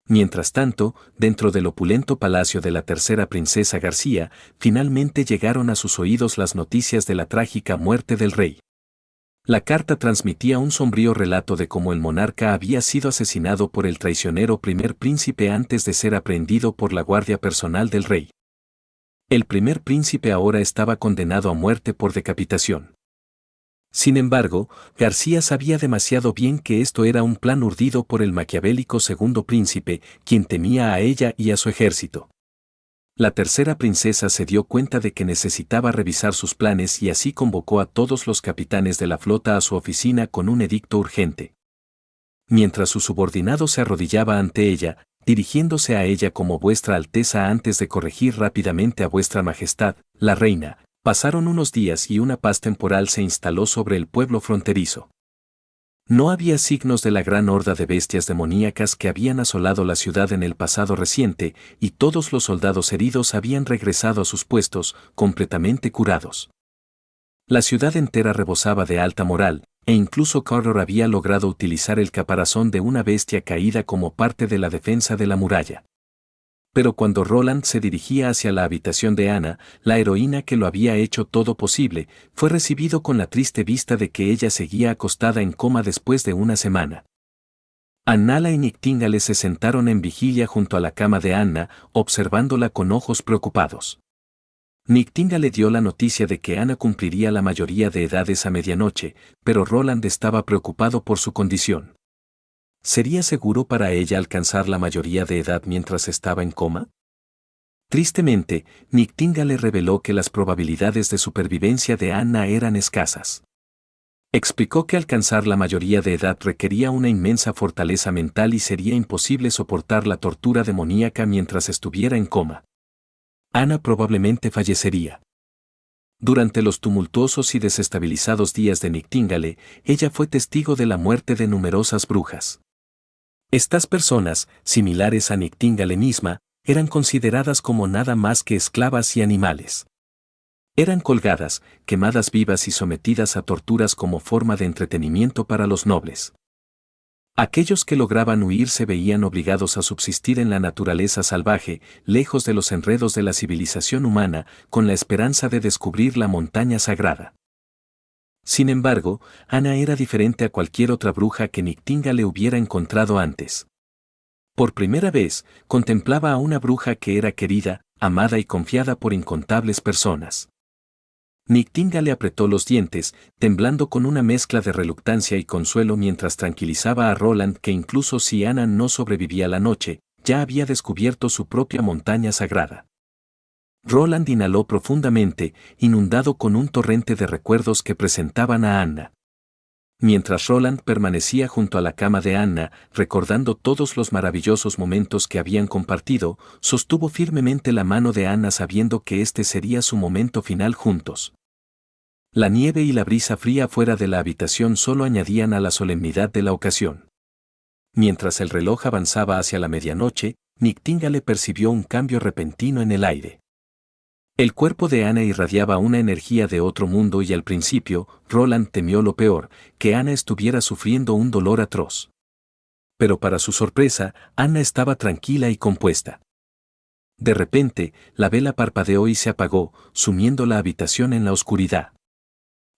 Mientras tanto, dentro del opulento palacio de la tercera princesa García, finalmente llegaron a sus oídos las noticias de la trágica muerte del rey. La carta transmitía un sombrío relato de cómo el monarca había sido asesinado por el traicionero primer príncipe antes de ser aprehendido por la guardia personal del rey. El primer príncipe ahora estaba condenado a muerte por decapitación. Sin embargo, García sabía demasiado bien que esto era un plan urdido por el maquiavélico segundo príncipe, quien temía a ella y a su ejército. La tercera princesa se dio cuenta de que necesitaba revisar sus planes y así convocó a todos los capitanes de la flota a su oficina con un edicto urgente. Mientras su subordinado se arrodillaba ante ella, dirigiéndose a ella como Vuestra Alteza antes de corregir rápidamente a Vuestra Majestad, la reina, pasaron unos días y una paz temporal se instaló sobre el pueblo fronterizo. No había signos de la gran horda de bestias demoníacas que habían asolado la ciudad en el pasado reciente, y todos los soldados heridos habían regresado a sus puestos, completamente curados. La ciudad entera rebosaba de alta moral, e incluso Carror había logrado utilizar el caparazón de una bestia caída como parte de la defensa de la muralla. Pero cuando Roland se dirigía hacia la habitación de Anna, la heroína que lo había hecho todo posible, fue recibido con la triste vista de que ella seguía acostada en coma después de una semana. Annala y Nictíngale se sentaron en vigilia junto a la cama de Anna, observándola con ojos preocupados. Nictíngale dio la noticia de que Anna cumpliría la mayoría de edad esa medianoche, pero Roland estaba preocupado por su condición. ¿Sería seguro para ella alcanzar la mayoría de edad mientras estaba en coma? Tristemente, Nictíngale reveló que las probabilidades de supervivencia de Anna eran escasas. Explicó que alcanzar la mayoría de edad requería una inmensa fortaleza mental y sería imposible soportar la tortura demoníaca mientras estuviera en coma. Anna probablemente fallecería. Durante los tumultuosos y desestabilizados días de Nictíngale, ella fue testigo de la muerte de numerosas brujas. Estas personas, similares a Nictíngale misma, eran consideradas como nada más que esclavas y animales. Eran colgadas, quemadas vivas y sometidas a torturas como forma de entretenimiento para los nobles. Aquellos que lograban huir se veían obligados a subsistir en la naturaleza salvaje, lejos de los enredos de la civilización humana, con la esperanza de descubrir la montaña sagrada. Sin embargo, Anna era diferente a cualquier otra bruja que Nictíngale hubiera encontrado antes. Por primera vez, contemplaba a una bruja que era querida, amada y confiada por incontables personas. Nictíngale apretó los dientes, temblando con una mezcla de reluctancia y consuelo mientras tranquilizaba a Roland que incluso si Anna no sobrevivía la noche, ya había descubierto su propia montaña sagrada. Roland inhaló profundamente, inundado con un torrente de recuerdos que presentaban a Anna. Mientras Roland permanecía junto a la cama de Anna, recordando todos los maravillosos momentos que habían compartido, sostuvo firmemente la mano de Anna sabiendo que este sería su momento final juntos. La nieve y la brisa fría fuera de la habitación solo añadían a la solemnidad de la ocasión. Mientras el reloj avanzaba hacia la medianoche, Nictíngale percibió un cambio repentino en el aire. El cuerpo de Anna irradiaba una energía de otro mundo y al principio, Roland temió lo peor, que Anna estuviera sufriendo un dolor atroz. Pero para su sorpresa, Anna estaba tranquila y compuesta. De repente, la vela parpadeó y se apagó, sumiendo la habitación en la oscuridad.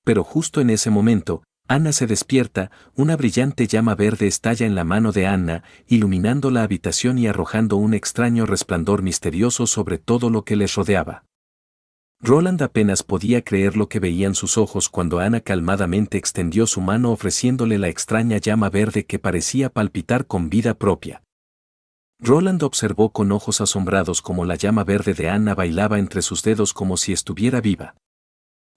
Pero justo en ese momento, Anna se despierta, una brillante llama verde estalla en la mano de Anna, iluminando la habitación y arrojando un extraño resplandor misterioso sobre todo lo que les rodeaba. Roland apenas podía creer lo que veían sus ojos cuando Anna calmadamente extendió su mano ofreciéndole la extraña llama verde que parecía palpitar con vida propia. Roland observó con ojos asombrados cómo la llama verde de Anna bailaba entre sus dedos como si estuviera viva.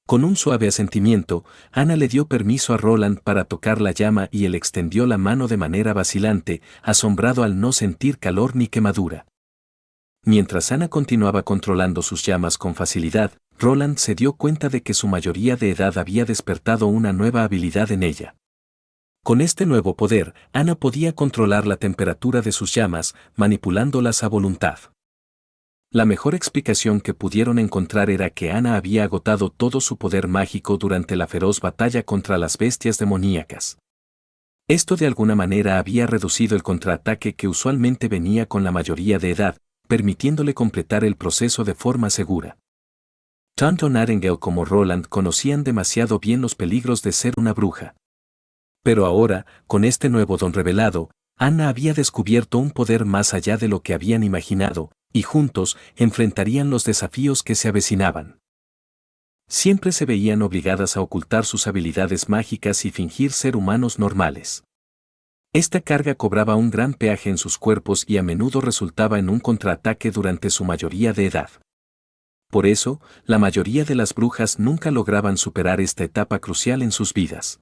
Con un suave asentimiento, Anna le dio permiso a Roland para tocar la llama y él extendió la mano de manera vacilante, asombrado al no sentir calor ni quemadura. Mientras Anna continuaba controlando sus llamas con facilidad, Roland se dio cuenta de que su mayoría de edad había despertado una nueva habilidad en ella. Con este nuevo poder, Anna podía controlar la temperatura de sus llamas, manipulándolas a voluntad. La mejor explicación que pudieron encontrar era que Anna había agotado todo su poder mágico durante la feroz batalla contra las bestias demoníacas. Esto de alguna manera había reducido el contraataque que usualmente venía con la mayoría de edad, permitiéndole completar el proceso de forma segura. Tanto Nightingale como Roland conocían demasiado bien los peligros de ser una bruja. Pero ahora, con este nuevo don revelado, Anna había descubierto un poder más allá de lo que habían imaginado, y juntos enfrentarían los desafíos que se avecinaban. Siempre se veían obligadas a ocultar sus habilidades mágicas y fingir ser humanos normales. Esta carga cobraba un gran peaje en sus cuerpos y a menudo resultaba en un contraataque durante su mayoría de edad. Por eso, la mayoría de las brujas nunca lograban superar esta etapa crucial en sus vidas.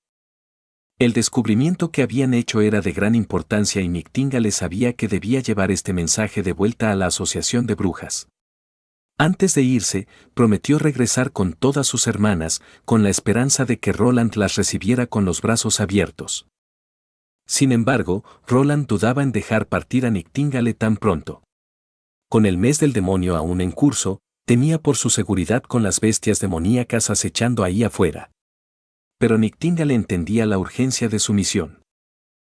El descubrimiento que habían hecho era de gran importancia y Nightingale sabía que debía llevar este mensaje de vuelta a la Asociación de Brujas. Antes de irse, prometió regresar con todas sus hermanas, con la esperanza de que Roland las recibiera con los brazos abiertos. Sin embargo, Roland dudaba en dejar partir a Nightingale tan pronto. Con el mes del demonio aún en curso, temía por su seguridad con las bestias demoníacas acechando ahí afuera. Pero Nightingale entendía la urgencia de su misión.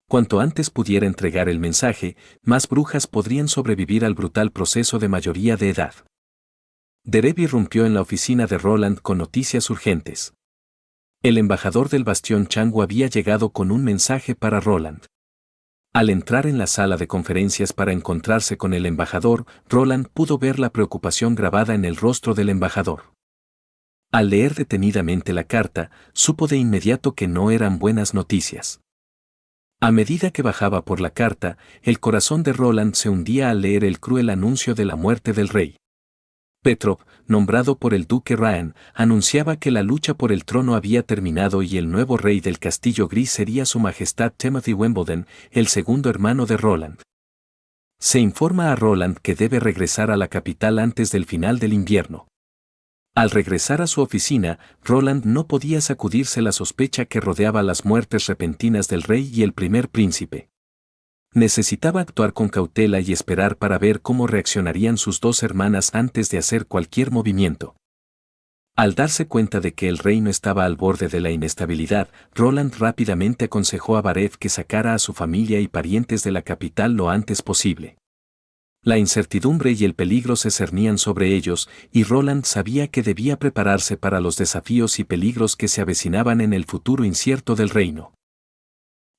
Cuanto antes pudiera entregar el mensaje, más brujas podrían sobrevivir al brutal proceso de mayoría de edad. Dereb irrumpió en la oficina de Roland con noticias urgentes. El embajador del bastión Changu había llegado con un mensaje para Roland. Al entrar en la sala de conferencias para encontrarse con el embajador, Roland pudo ver la preocupación grabada en el rostro del embajador. Al leer detenidamente la carta, supo de inmediato que no eran buenas noticias. A medida que bajaba por la carta, el corazón de Roland se hundía al leer el cruel anuncio de la muerte del rey. Petrov, nombrado por el duque Ryan, anunciaba que la lucha por el trono había terminado y el nuevo rey del Castillo Gris sería su majestad Timothy Wimbledon, el segundo hermano de Roland. Se informa a Roland que debe regresar a la capital antes del final del invierno. Al regresar a su oficina, Roland no podía sacudirse la sospecha que rodeaba las muertes repentinas del rey y el primer príncipe. Necesitaba actuar con cautela y esperar para ver cómo reaccionarían sus dos hermanas antes de hacer cualquier movimiento. Al darse cuenta de que el reino estaba al borde de la inestabilidad, Roland rápidamente aconsejó a Barev que sacara a su familia y parientes de la capital lo antes posible. La incertidumbre y el peligro se cernían sobre ellos, y Roland sabía que debía prepararse para los desafíos y peligros que se avecinaban en el futuro incierto del reino.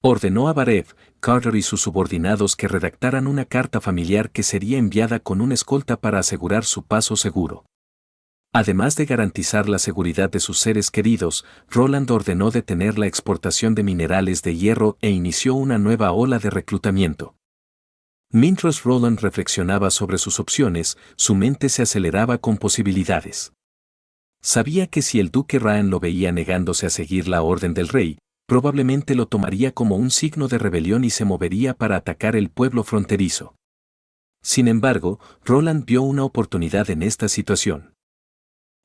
Ordenó a Barev, Carter y sus subordinados que redactaran una carta familiar que sería enviada con una escolta para asegurar su paso seguro. Además de garantizar la seguridad de sus seres queridos, Roland ordenó detener la exportación de minerales de hierro e inició una nueva ola de reclutamiento. Mientras Roland reflexionaba sobre sus opciones, su mente se aceleraba con posibilidades. Sabía que si el duque Ryan lo veía negándose a seguir la orden del rey, probablemente lo tomaría como un signo de rebelión y se movería para atacar el pueblo fronterizo. Sin embargo, Roland vio una oportunidad en esta situación.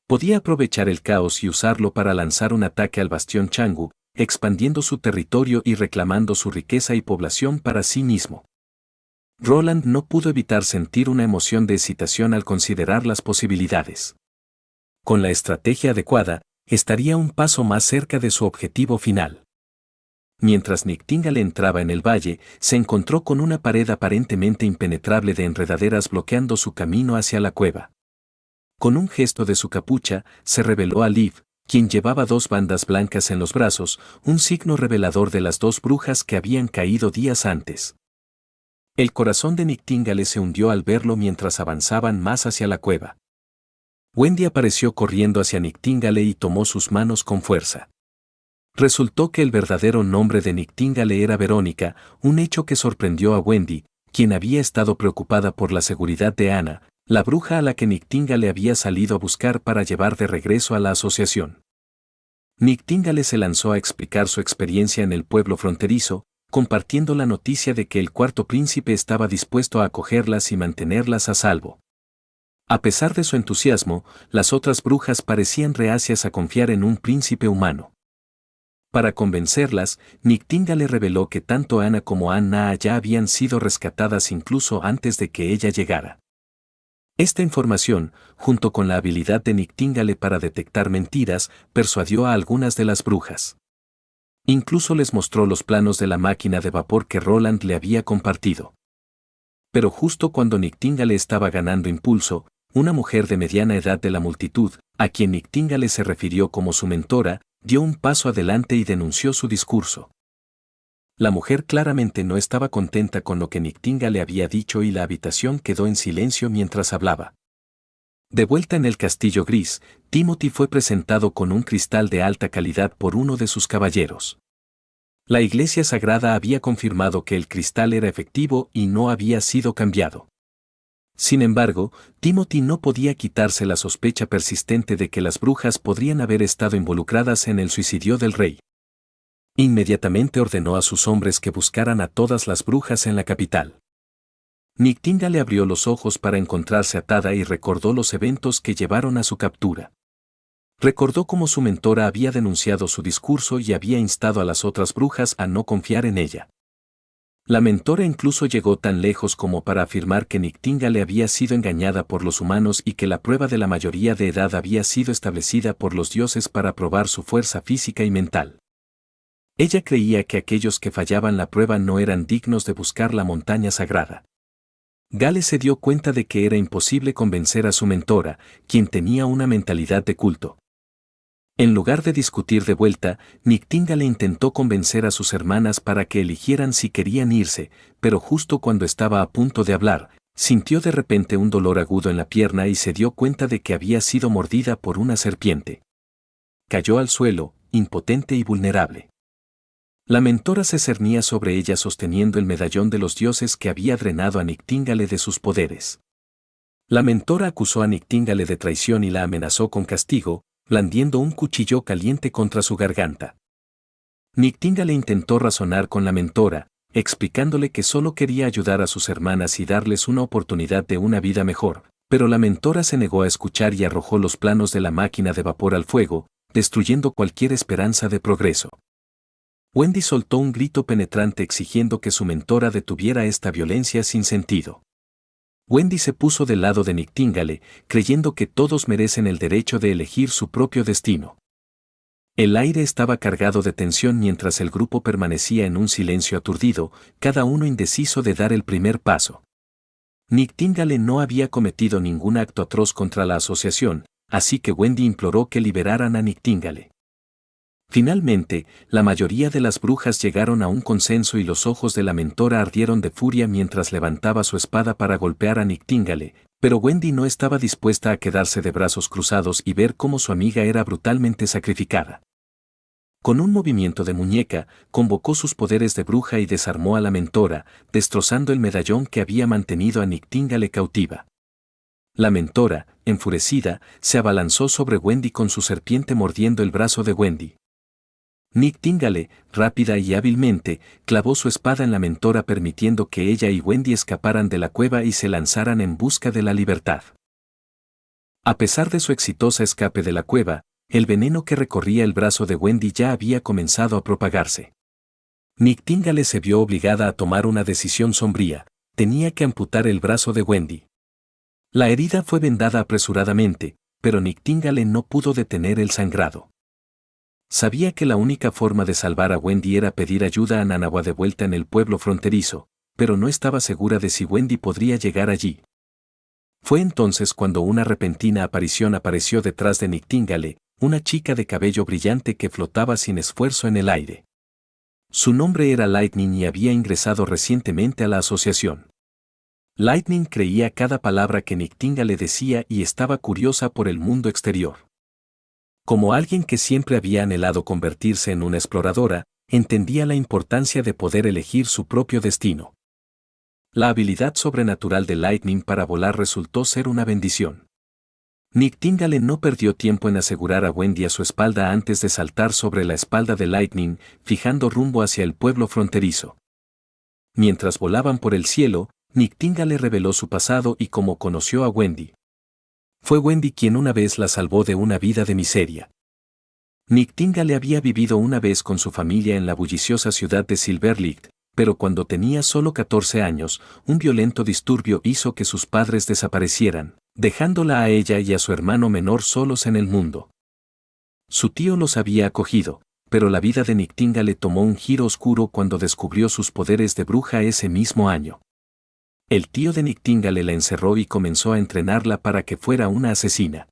Podía aprovechar el caos y usarlo para lanzar un ataque al bastión Changu, expandiendo su territorio y reclamando su riqueza y población para sí mismo. Roland no pudo evitar sentir una emoción de excitación al considerar las posibilidades. Con la estrategia adecuada, estaría un paso más cerca de su objetivo final. Mientras Nightingale entraba en el valle, se encontró con una pared aparentemente impenetrable de enredaderas bloqueando su camino hacia la cueva. Con un gesto de su capucha, se reveló a Liv, quien llevaba 2 bandas blancas en los brazos, un signo revelador de las 2 brujas que habían caído días antes. El corazón de Nictíngale se hundió al verlo mientras avanzaban más hacia la cueva. Wendy apareció corriendo hacia Nictíngale y tomó sus manos con fuerza. Resultó que el verdadero nombre de Nictíngale era Verónica, un hecho que sorprendió a Wendy, quien había estado preocupada por la seguridad de Anna, la bruja a la que Nictíngale había salido a buscar para llevar de regreso a la asociación. Nictíngale se lanzó a explicar su experiencia en el pueblo fronterizo, compartiendo la noticia de que el cuarto príncipe estaba dispuesto a acogerlas y mantenerlas a salvo. A pesar de su entusiasmo, las otras brujas parecían reacias a confiar en un príncipe humano. Para convencerlas, Nictíngale reveló que tanto Anna como Anna ya habían sido rescatadas incluso antes de que ella llegara. Esta información, junto con la habilidad de Nictíngale para detectar mentiras, persuadió a algunas de las brujas. Incluso les mostró los planos de la máquina de vapor que Roland le había compartido. Pero justo cuando Nictíngale estaba ganando impulso, una mujer de mediana edad de la multitud, a quien Nictíngale se refirió como su mentora, dio un paso adelante y denunció su discurso. La mujer claramente no estaba contenta con lo que Nictíngale había dicho y la habitación quedó en silencio mientras hablaba. De vuelta en el castillo gris, Timothy fue presentado con un cristal de alta calidad por uno de sus caballeros. La iglesia sagrada había confirmado que el cristal era efectivo y no había sido cambiado. Sin embargo, Timothy no podía quitarse la sospecha persistente de que las brujas podrían haber estado involucradas en el suicidio del rey. Inmediatamente ordenó a sus hombres que buscaran a todas las brujas en la capital. Nictíngale abrió los ojos para encontrarse atada y recordó los eventos que llevaron a su captura. Recordó cómo su mentora había denunciado su discurso y había instado a las otras brujas a no confiar en ella. La mentora incluso llegó tan lejos como para afirmar que Nictíngale había sido engañada por los humanos y que la prueba de la mayoría de edad había sido establecida por los dioses para probar su fuerza física y mental. Ella creía que aquellos que fallaban la prueba no eran dignos de buscar la montaña sagrada. Gale se dio cuenta de que era imposible convencer a su mentora, quien tenía una mentalidad de culto. En lugar de discutir de vuelta, Nictíngale intentó convencer a sus hermanas para que eligieran si querían irse, pero justo cuando estaba a punto de hablar, sintió de repente un dolor agudo en la pierna y se dio cuenta de que había sido mordida por una serpiente. Cayó al suelo, impotente y vulnerable. La mentora se cernía sobre ella sosteniendo el medallón de los dioses que había drenado a Nictíngale de sus poderes. La mentora acusó a Nictíngale de traición y la amenazó con castigo, blandiendo un cuchillo caliente contra su garganta. Nictíngale intentó razonar con la mentora, explicándole que solo quería ayudar a sus hermanas y darles una oportunidad de una vida mejor, pero la mentora se negó a escuchar y arrojó los planos de la máquina de vapor al fuego, destruyendo cualquier esperanza de progreso. Wendy soltó un grito penetrante exigiendo que su mentora detuviera esta violencia sin sentido. Wendy se puso del lado de Nictíngale, creyendo que todos merecen el derecho de elegir su propio destino. El aire estaba cargado de tensión mientras el grupo permanecía en un silencio aturdido, cada uno indeciso de dar el primer paso. Nictíngale no había cometido ningún acto atroz contra la asociación, así que Wendy imploró que liberaran a Nictíngale. Finalmente, la mayoría de las brujas llegaron a un consenso y los ojos de la mentora ardieron de furia mientras levantaba su espada para golpear a Nictíngale, pero Wendy no estaba dispuesta a quedarse de brazos cruzados y ver cómo su amiga era brutalmente sacrificada. Con un movimiento de muñeca, convocó sus poderes de bruja y desarmó a la mentora, destrozando el medallón que había mantenido a Nictíngale cautiva. La mentora, enfurecida, se abalanzó sobre Wendy con su serpiente mordiendo el brazo de Wendy. Nictíngale, rápida y hábilmente, clavó su espada en la mentora permitiendo que ella y Wendy escaparan de la cueva y se lanzaran en busca de la libertad. A pesar de su exitosa escape de la cueva, el veneno que recorría el brazo de Wendy ya había comenzado a propagarse. Nictíngale se vio obligada a tomar una decisión sombría: tenía que amputar el brazo de Wendy. La herida fue vendada apresuradamente, pero Nictíngale no pudo detener el sangrado. Sabía que la única forma de salvar a Wendy era pedir ayuda a Nanawa de vuelta en el pueblo fronterizo, pero no estaba segura de si Wendy podría llegar allí. Fue entonces cuando una repentina aparición apareció detrás de Nictíngale, una chica de cabello brillante que flotaba sin esfuerzo en el aire. Su nombre era Lightning y había ingresado recientemente a la asociación. Lightning creía cada palabra que Niktinga le decía y estaba curiosa por el mundo exterior. Como alguien que siempre había anhelado convertirse en una exploradora, entendía la importancia de poder elegir su propio destino. La habilidad sobrenatural de Lightning para volar resultó ser una bendición. Niktingale no perdió tiempo en asegurar a Wendy a su espalda antes de saltar sobre la espalda de Lightning, fijando rumbo hacia el pueblo fronterizo. Mientras volaban por el cielo, Niktingale reveló su pasado y cómo conoció a Wendy. Fue Wendy quien una vez la salvó de una vida de miseria. Niktingale había vivido una vez con su familia en la bulliciosa ciudad de Silverlight, pero cuando tenía solo 14 años, un violento disturbio hizo que sus padres desaparecieran, dejándola a ella y a su hermano menor solos en el mundo. Su tío los había acogido, pero la vida de Niktingale tomó un giro oscuro cuando descubrió sus poderes de bruja ese mismo año. El tío de Niktingale la encerró y comenzó a entrenarla para que fuera una asesina.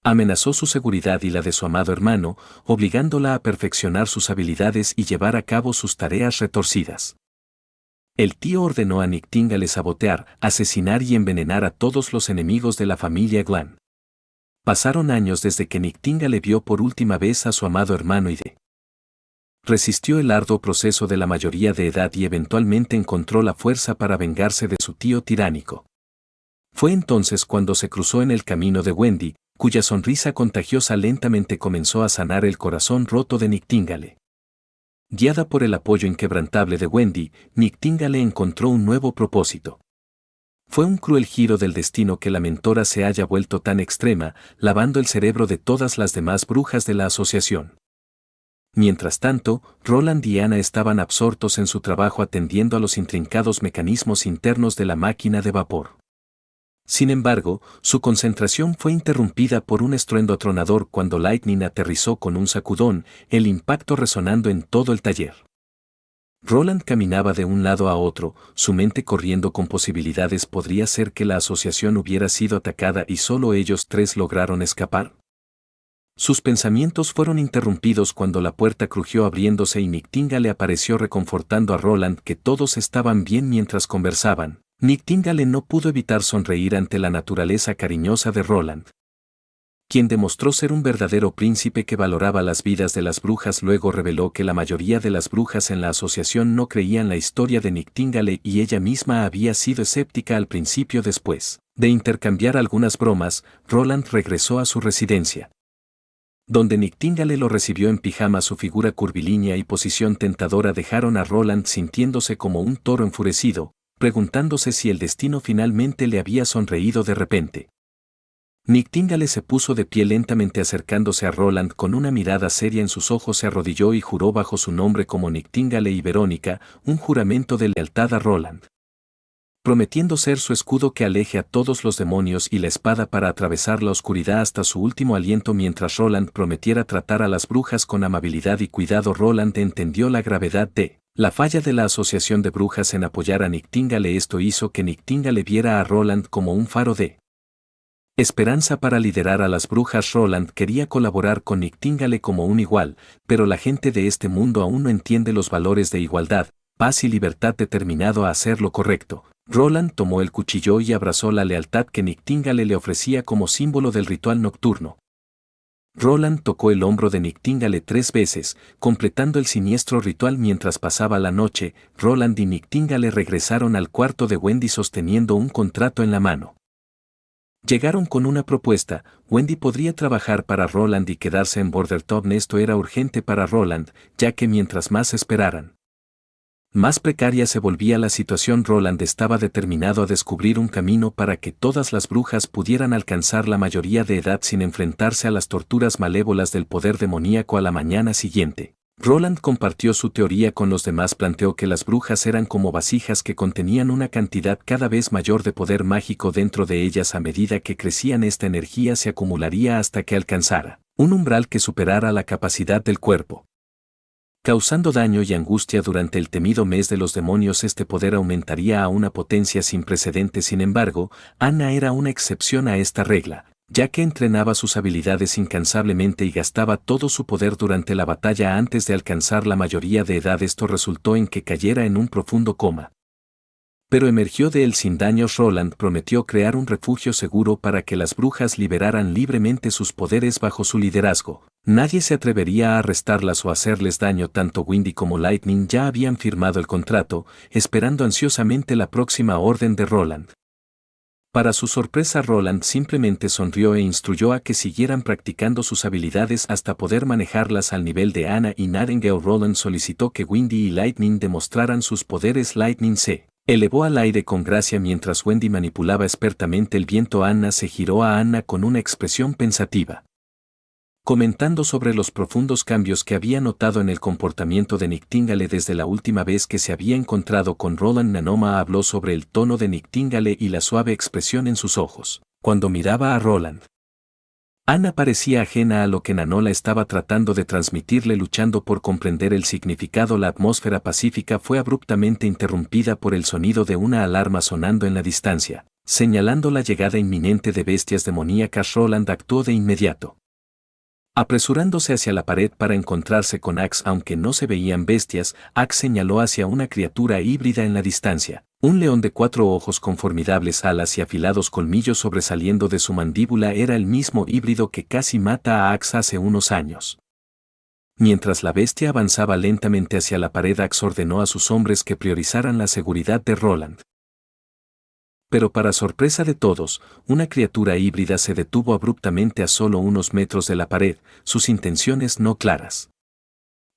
Amenazó su seguridad y la de su amado hermano, obligándola a perfeccionar sus habilidades y llevar a cabo sus tareas retorcidas. El tío ordenó a Niktingale sabotear, asesinar y envenenar a todos los enemigos de la familia Glan. Pasaron años desde que Niktingale vio por última vez a su amado hermano y resistió el arduo proceso de la mayoría de edad y eventualmente encontró la fuerza para vengarse de su tío tiránico. Fue entonces cuando se cruzó en el camino de Wendy, cuya sonrisa contagiosa lentamente comenzó a sanar el corazón roto de Niktingale. Guiada por el apoyo inquebrantable de Wendy, Niktingale encontró un nuevo propósito. Fue un cruel giro del destino que la mentora se haya vuelto tan extrema, lavando el cerebro de todas las demás brujas de la asociación. Mientras tanto, Roland y Anna estaban absortos en su trabajo atendiendo a los intrincados mecanismos internos de la máquina de vapor. Sin embargo, su concentración fue interrumpida por un estruendo atronador cuando Lightning aterrizó con un sacudón, el impacto resonando en todo el taller. Roland caminaba de un lado a otro, su mente corriendo con posibilidades. ¿Podría ser que la asociación hubiera sido atacada y solo ellos tres lograron escapar? Sus pensamientos fueron interrumpidos cuando la puerta crujió abriéndose y Niktingale apareció reconfortando a Roland que todos estaban bien mientras conversaban. Niktingale no pudo evitar sonreír ante la naturaleza cariñosa de Roland, quien demostró ser un verdadero príncipe que valoraba las vidas de las brujas. Luego reveló que la mayoría de las brujas en la asociación no creían la historia de Niktingale y ella misma había sido escéptica al principio. Después de intercambiar algunas bromas, Roland regresó a su residencia, donde Niktingale lo recibió en pijama. Su figura curvilínea y posición tentadora dejaron a Roland sintiéndose como un toro enfurecido, preguntándose si el destino finalmente le había sonreído de repente. Niktingale se puso de pie lentamente acercándose a Roland con una mirada seria en sus ojos. Se arrodilló y juró bajo su nombre como Niktingale y Verónica, un juramento de lealtad a Roland, prometiendo ser su escudo que aleje a todos los demonios y la espada para atravesar la oscuridad hasta su último aliento. Mientras Roland prometiera tratar a las brujas con amabilidad y cuidado, Roland entendió la gravedad de la falla de la asociación de brujas en apoyar a Niktingale. Esto hizo que Niktingale viera a Roland como un faro de esperanza para liderar a las brujas. Roland quería colaborar con Niktingale como un igual, pero la gente de este mundo aún no entiende los valores de igualdad, paz y libertad. Determinado a hacer lo correcto, Roland tomó el cuchillo y abrazó la lealtad que Niktingale le ofrecía como símbolo del ritual nocturno. Roland tocó el hombro de Niktingale 3 veces, completando el siniestro ritual. Mientras pasaba la noche, Roland y Niktingale regresaron al cuarto de Wendy sosteniendo un contrato en la mano. Llegaron con una propuesta. Wendy podría trabajar para Roland y quedarse en Bordertown. Esto era urgente para Roland, ya que mientras más esperaran, más precaria se volvía la situación. Roland estaba determinado a descubrir un camino para que todas las brujas pudieran alcanzar la mayoría de edad sin enfrentarse a las torturas malévolas del poder demoníaco. A la mañana siguiente, Roland compartió su teoría con los demás. Planteó que las brujas eran como vasijas que contenían una cantidad cada vez mayor de poder mágico dentro de ellas. A medida que crecían, esta energía se acumularía hasta que alcanzara un umbral que superara la capacidad del cuerpo, causando daño y angustia durante el temido mes de los demonios. Este poder aumentaría a una potencia sin precedentes. Sin embargo, Anna era una excepción a esta regla. ya que entrenaba sus habilidades incansablemente y gastaba todo su poder durante la batalla antes de alcanzar la mayoría de edad. Esto resultó en que cayera en un profundo coma. Pero emergió de él sin daños. Roland prometió crear un refugio seguro para que las brujas liberaran libremente sus poderes bajo su liderazgo. Nadie se atrevería a arrestarlas o hacerles daño. Tanto Windy como Lightning ya habían firmado el contrato, esperando ansiosamente la próxima orden de Roland. Para su sorpresa, Roland simplemente sonrió e instruyó a que siguieran practicando sus habilidades hasta poder manejarlas al nivel de Anna y Nightingale. Roland solicitó que Windy y Lightning demostraran sus poderes. Lightning se elevó al aire con gracia mientras Wendy manipulaba expertamente el viento. Anna se giró a Anna con una expresión pensativa, comentando sobre los profundos cambios que había notado en el comportamiento de Nightingale desde la última vez que se había encontrado con Roland. Nanoma habló sobre el tono de Nightingale y la suave expresión en sus ojos cuando miraba a Roland. Anna parecía ajena a lo que Nanola estaba tratando de transmitirle, luchando por comprender el significado. La atmósfera pacífica fue abruptamente interrumpida por el sonido de una alarma sonando en la distancia, señalando la llegada inminente de bestias demoníacas. Roland actuó de inmediato, apresurándose hacia la pared para encontrarse con Axe. Aunque no se veían bestias, Axe señaló hacia una criatura híbrida en la distancia. Un león de 4 ojos con formidables alas y afilados colmillos sobresaliendo de su mandíbula. Era el mismo híbrido que casi mata a Axe hace unos años. Mientras la bestia avanzaba lentamente hacia la pared, Axe ordenó a sus hombres que priorizaran la seguridad de Roland. Pero para sorpresa de todos, una criatura híbrida se detuvo abruptamente a solo unos metros de la pared, sus intenciones no claras.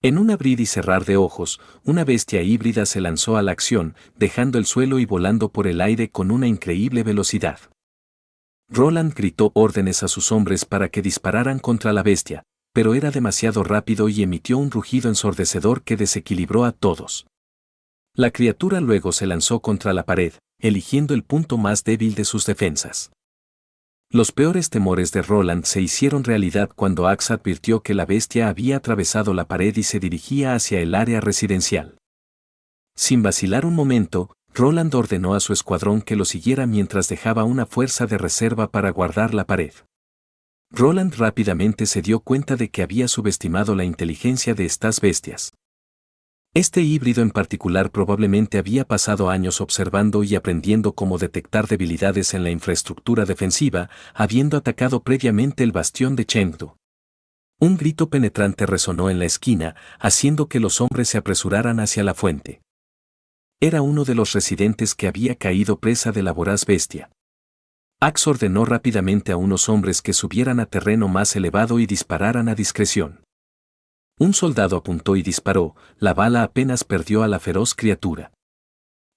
En un abrir y cerrar de ojos, una bestia híbrida se lanzó a la acción, dejando el suelo y volando por el aire con una increíble velocidad. Roland gritó órdenes a sus hombres para que dispararan contra la bestia, pero era demasiado rápido y emitió un rugido ensordecedor que desequilibró a todos. La criatura luego se lanzó contra la pared, eligiendo el punto más débil de sus defensas. Los peores temores de Roland se hicieron realidad cuando Axe advirtió que la bestia había atravesado la pared y se dirigía hacia el área residencial. Sin vacilar un momento, Roland ordenó a su escuadrón que lo siguiera mientras dejaba una fuerza de reserva para guardar la pared. Roland rápidamente se dio cuenta de que había subestimado la inteligencia de estas bestias. Este híbrido en particular probablemente había pasado años observando y aprendiendo cómo detectar debilidades en la infraestructura defensiva, habiendo atacado previamente el bastión de Chengdu. Un grito penetrante resonó en la esquina, haciendo que los hombres se apresuraran hacia la fuente. Era uno de los residentes que había caído presa de la voraz bestia. Axe ordenó rápidamente a unos hombres que subieran a terreno más elevado y dispararan a discreción. Un soldado apuntó y disparó, la bala apenas perdió a la feroz criatura.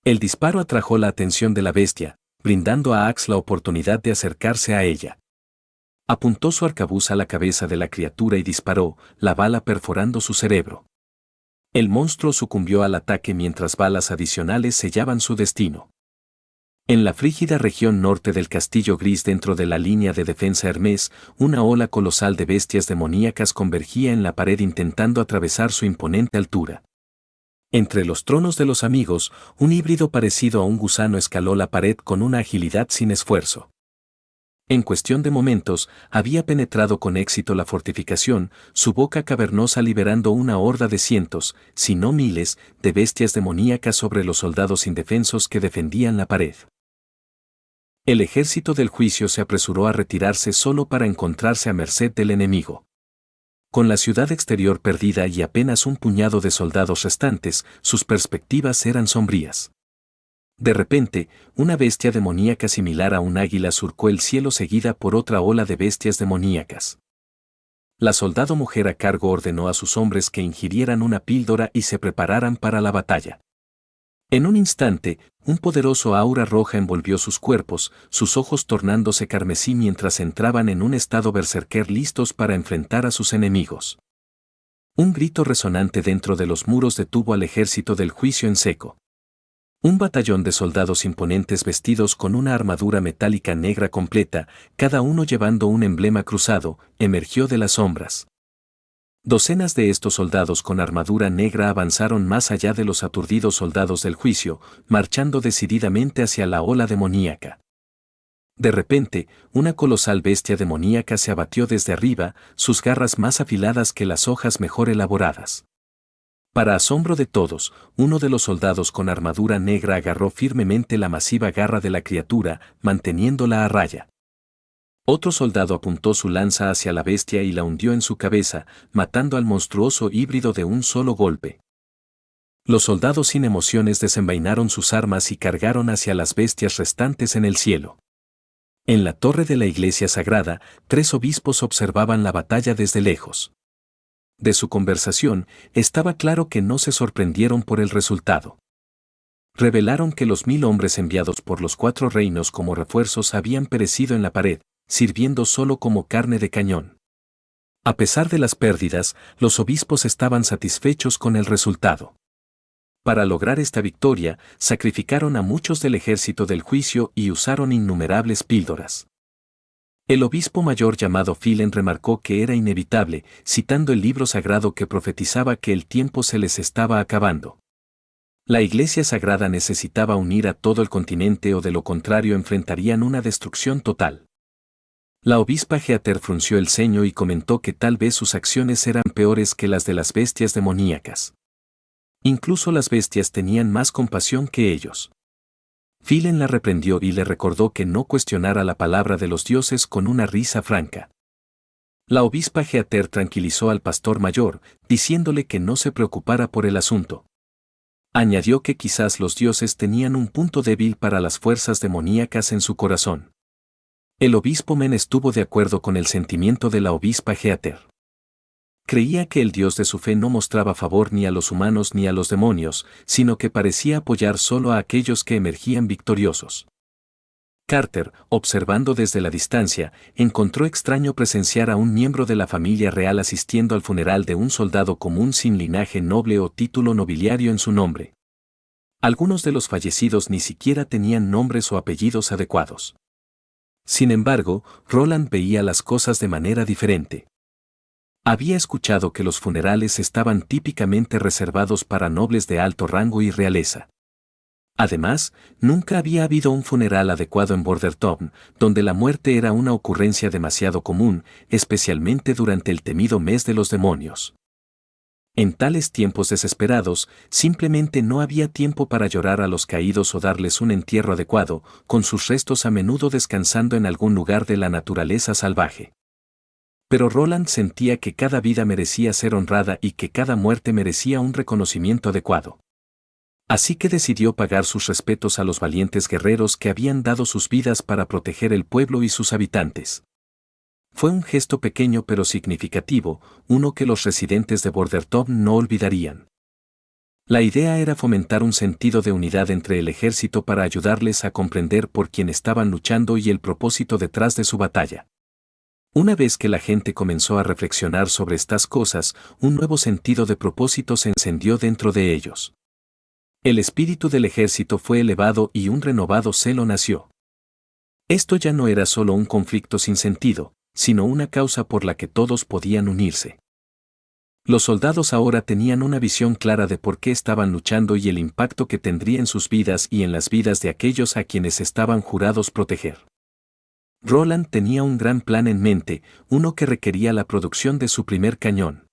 El disparo atrajo la atención de la bestia, brindando a Axe la oportunidad de acercarse a ella. Apuntó su arcabuz a la cabeza de la criatura y disparó, la bala perforando su cerebro. El monstruo sucumbió al ataque mientras balas adicionales sellaban su destino. En la frígida región norte del Castillo Gris, dentro de la línea de defensa Hermes, una ola colosal de bestias demoníacas convergía en la pared intentando atravesar su imponente altura. Entre los tronos de los amigos, un híbrido parecido a un gusano escaló la pared con una agilidad sin esfuerzo. En cuestión de momentos, había penetrado con éxito la fortificación, su boca cavernosa liberando una horda de cientos, si no miles, de bestias demoníacas sobre los soldados indefensos que defendían la pared. El ejército del juicio se apresuró a retirarse solo para encontrarse a merced del enemigo. Con la ciudad exterior perdida y apenas un puñado de soldados restantes, sus perspectivas eran sombrías. De repente, una bestia demoníaca similar a un águila surcó el cielo seguida por otra ola de bestias demoníacas. La soldado mujer a cargo ordenó a sus hombres que ingirieran una píldora y se prepararan para la batalla. En un instante, un poderoso aura roja envolvió sus cuerpos, sus ojos tornándose carmesí mientras entraban en un estado berserker listos para enfrentar a sus enemigos. Un grito resonante dentro de los muros detuvo al ejército del juicio en seco. Un batallón de soldados imponentes vestidos con una armadura metálica negra completa, cada uno llevando un emblema cruzado, emergió de las sombras. Docenas de estos soldados con armadura negra avanzaron más allá de los aturdidos soldados del juicio, marchando decididamente hacia la ola demoníaca. De repente, una colosal bestia demoníaca se abatió desde arriba, sus garras más afiladas que las hojas mejor elaboradas. Para asombro de todos, uno de los soldados con armadura negra agarró firmemente la masiva garra de la criatura, manteniéndola a raya. Otro soldado apuntó su lanza hacia la bestia y la hundió en su cabeza, matando al monstruoso híbrido de un solo golpe. Los soldados sin emociones desenvainaron sus armas y cargaron hacia las bestias restantes en el cielo. En la torre de la iglesia sagrada, 3 obispos observaban la batalla desde lejos. De su conversación, estaba claro que no se sorprendieron por el resultado. Revelaron que los 1000 hombres enviados por los 4 reinos como refuerzos habían perecido en la pared, sirviendo solo como carne de cañón. A pesar de las pérdidas, los obispos estaban satisfechos con el resultado. Para lograr esta victoria, sacrificaron a muchos del ejército del juicio y usaron innumerables píldoras. El obispo mayor llamado Philen remarcó que era inevitable, citando el libro sagrado que profetizaba que el tiempo se les estaba acabando. La iglesia sagrada necesitaba unir a todo el continente o de lo contrario enfrentarían una destrucción total. La obispa Heather frunció el ceño y comentó que tal vez sus acciones eran peores que las de las bestias demoníacas. Incluso las bestias tenían más compasión que ellos. Philen la reprendió y le recordó que no cuestionara la palabra de los dioses con una risa franca. La obispa Heather tranquilizó al pastor mayor, diciéndole que no se preocupara por el asunto. Añadió que quizás los dioses tenían un punto débil para las fuerzas demoníacas en su corazón. El obispo Men estuvo de acuerdo con el sentimiento de la obispa Heather. Creía que el Dios de su fe no mostraba favor ni a los humanos ni a los demonios, sino que parecía apoyar solo a aquellos que emergían victoriosos. Carter, observando desde la distancia, encontró extraño presenciar a un miembro de la familia real asistiendo al funeral de un soldado común sin linaje noble o título nobiliario en su nombre. Algunos de los fallecidos ni siquiera tenían nombres o apellidos adecuados. Sin embargo, Roland veía las cosas de manera diferente. Había escuchado que los funerales estaban típicamente reservados para nobles de alto rango y realeza. Además, nunca había habido un funeral adecuado en Bordertown, donde la muerte era una ocurrencia demasiado común, especialmente durante el temido mes de los demonios. En tales tiempos desesperados, simplemente no había tiempo para llorar a los caídos o darles un entierro adecuado, con sus restos a menudo descansando en algún lugar de la naturaleza salvaje. Pero Roland sentía que cada vida merecía ser honrada y que cada muerte merecía un reconocimiento adecuado. Así que decidió pagar sus respetos a los valientes guerreros que habían dado sus vidas para proteger el pueblo y sus habitantes. Fue un gesto pequeño pero significativo, uno que los residentes de Bordertown no olvidarían. La idea era fomentar un sentido de unidad entre el ejército para ayudarles a comprender por quién estaban luchando y el propósito detrás de su batalla. Una vez que la gente comenzó a reflexionar sobre estas cosas, un nuevo sentido de propósito se encendió dentro de ellos. El espíritu del ejército fue elevado y un renovado celo nació. Esto ya no era solo un conflicto sin sentido, sino una causa por la que todos podían unirse. Los soldados ahora tenían una visión clara de por qué estaban luchando y el impacto que tendría en sus vidas y en las vidas de aquellos a quienes estaban jurados proteger. Roland tenía un gran plan en mente, uno que requería la producción de su primer cañón.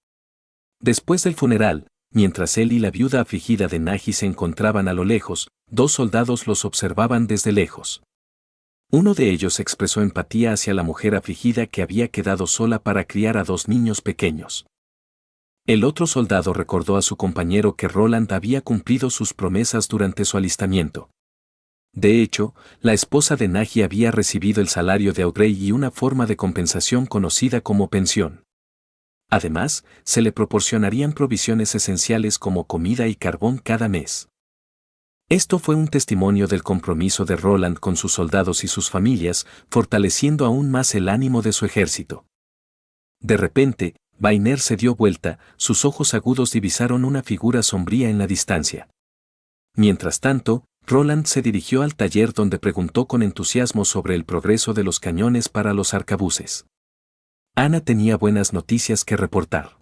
Después del funeral, mientras él y la viuda afligida de Naji se encontraban a lo lejos, 2 soldados los observaban desde lejos. Uno de ellos expresó empatía hacia la mujer afligida que había quedado sola para criar a 2 niños pequeños. El otro soldado recordó a su compañero que Roland había cumplido sus promesas durante su alistamiento. De hecho, la esposa de Naji había recibido el salario de Audrey y una forma de compensación conocida como pensión. Además, se le proporcionarían provisiones esenciales como comida y carbón cada mes. Esto fue un testimonio del compromiso de Roland con sus soldados y sus familias, fortaleciendo aún más el ánimo de su ejército. De repente, Vainer se dio vuelta, sus ojos agudos divisaron una figura sombría en la distancia. Mientras tanto, Roland se dirigió al taller donde preguntó con entusiasmo sobre el progreso de los cañones para los arcabuces. Ana tenía buenas noticias que reportar.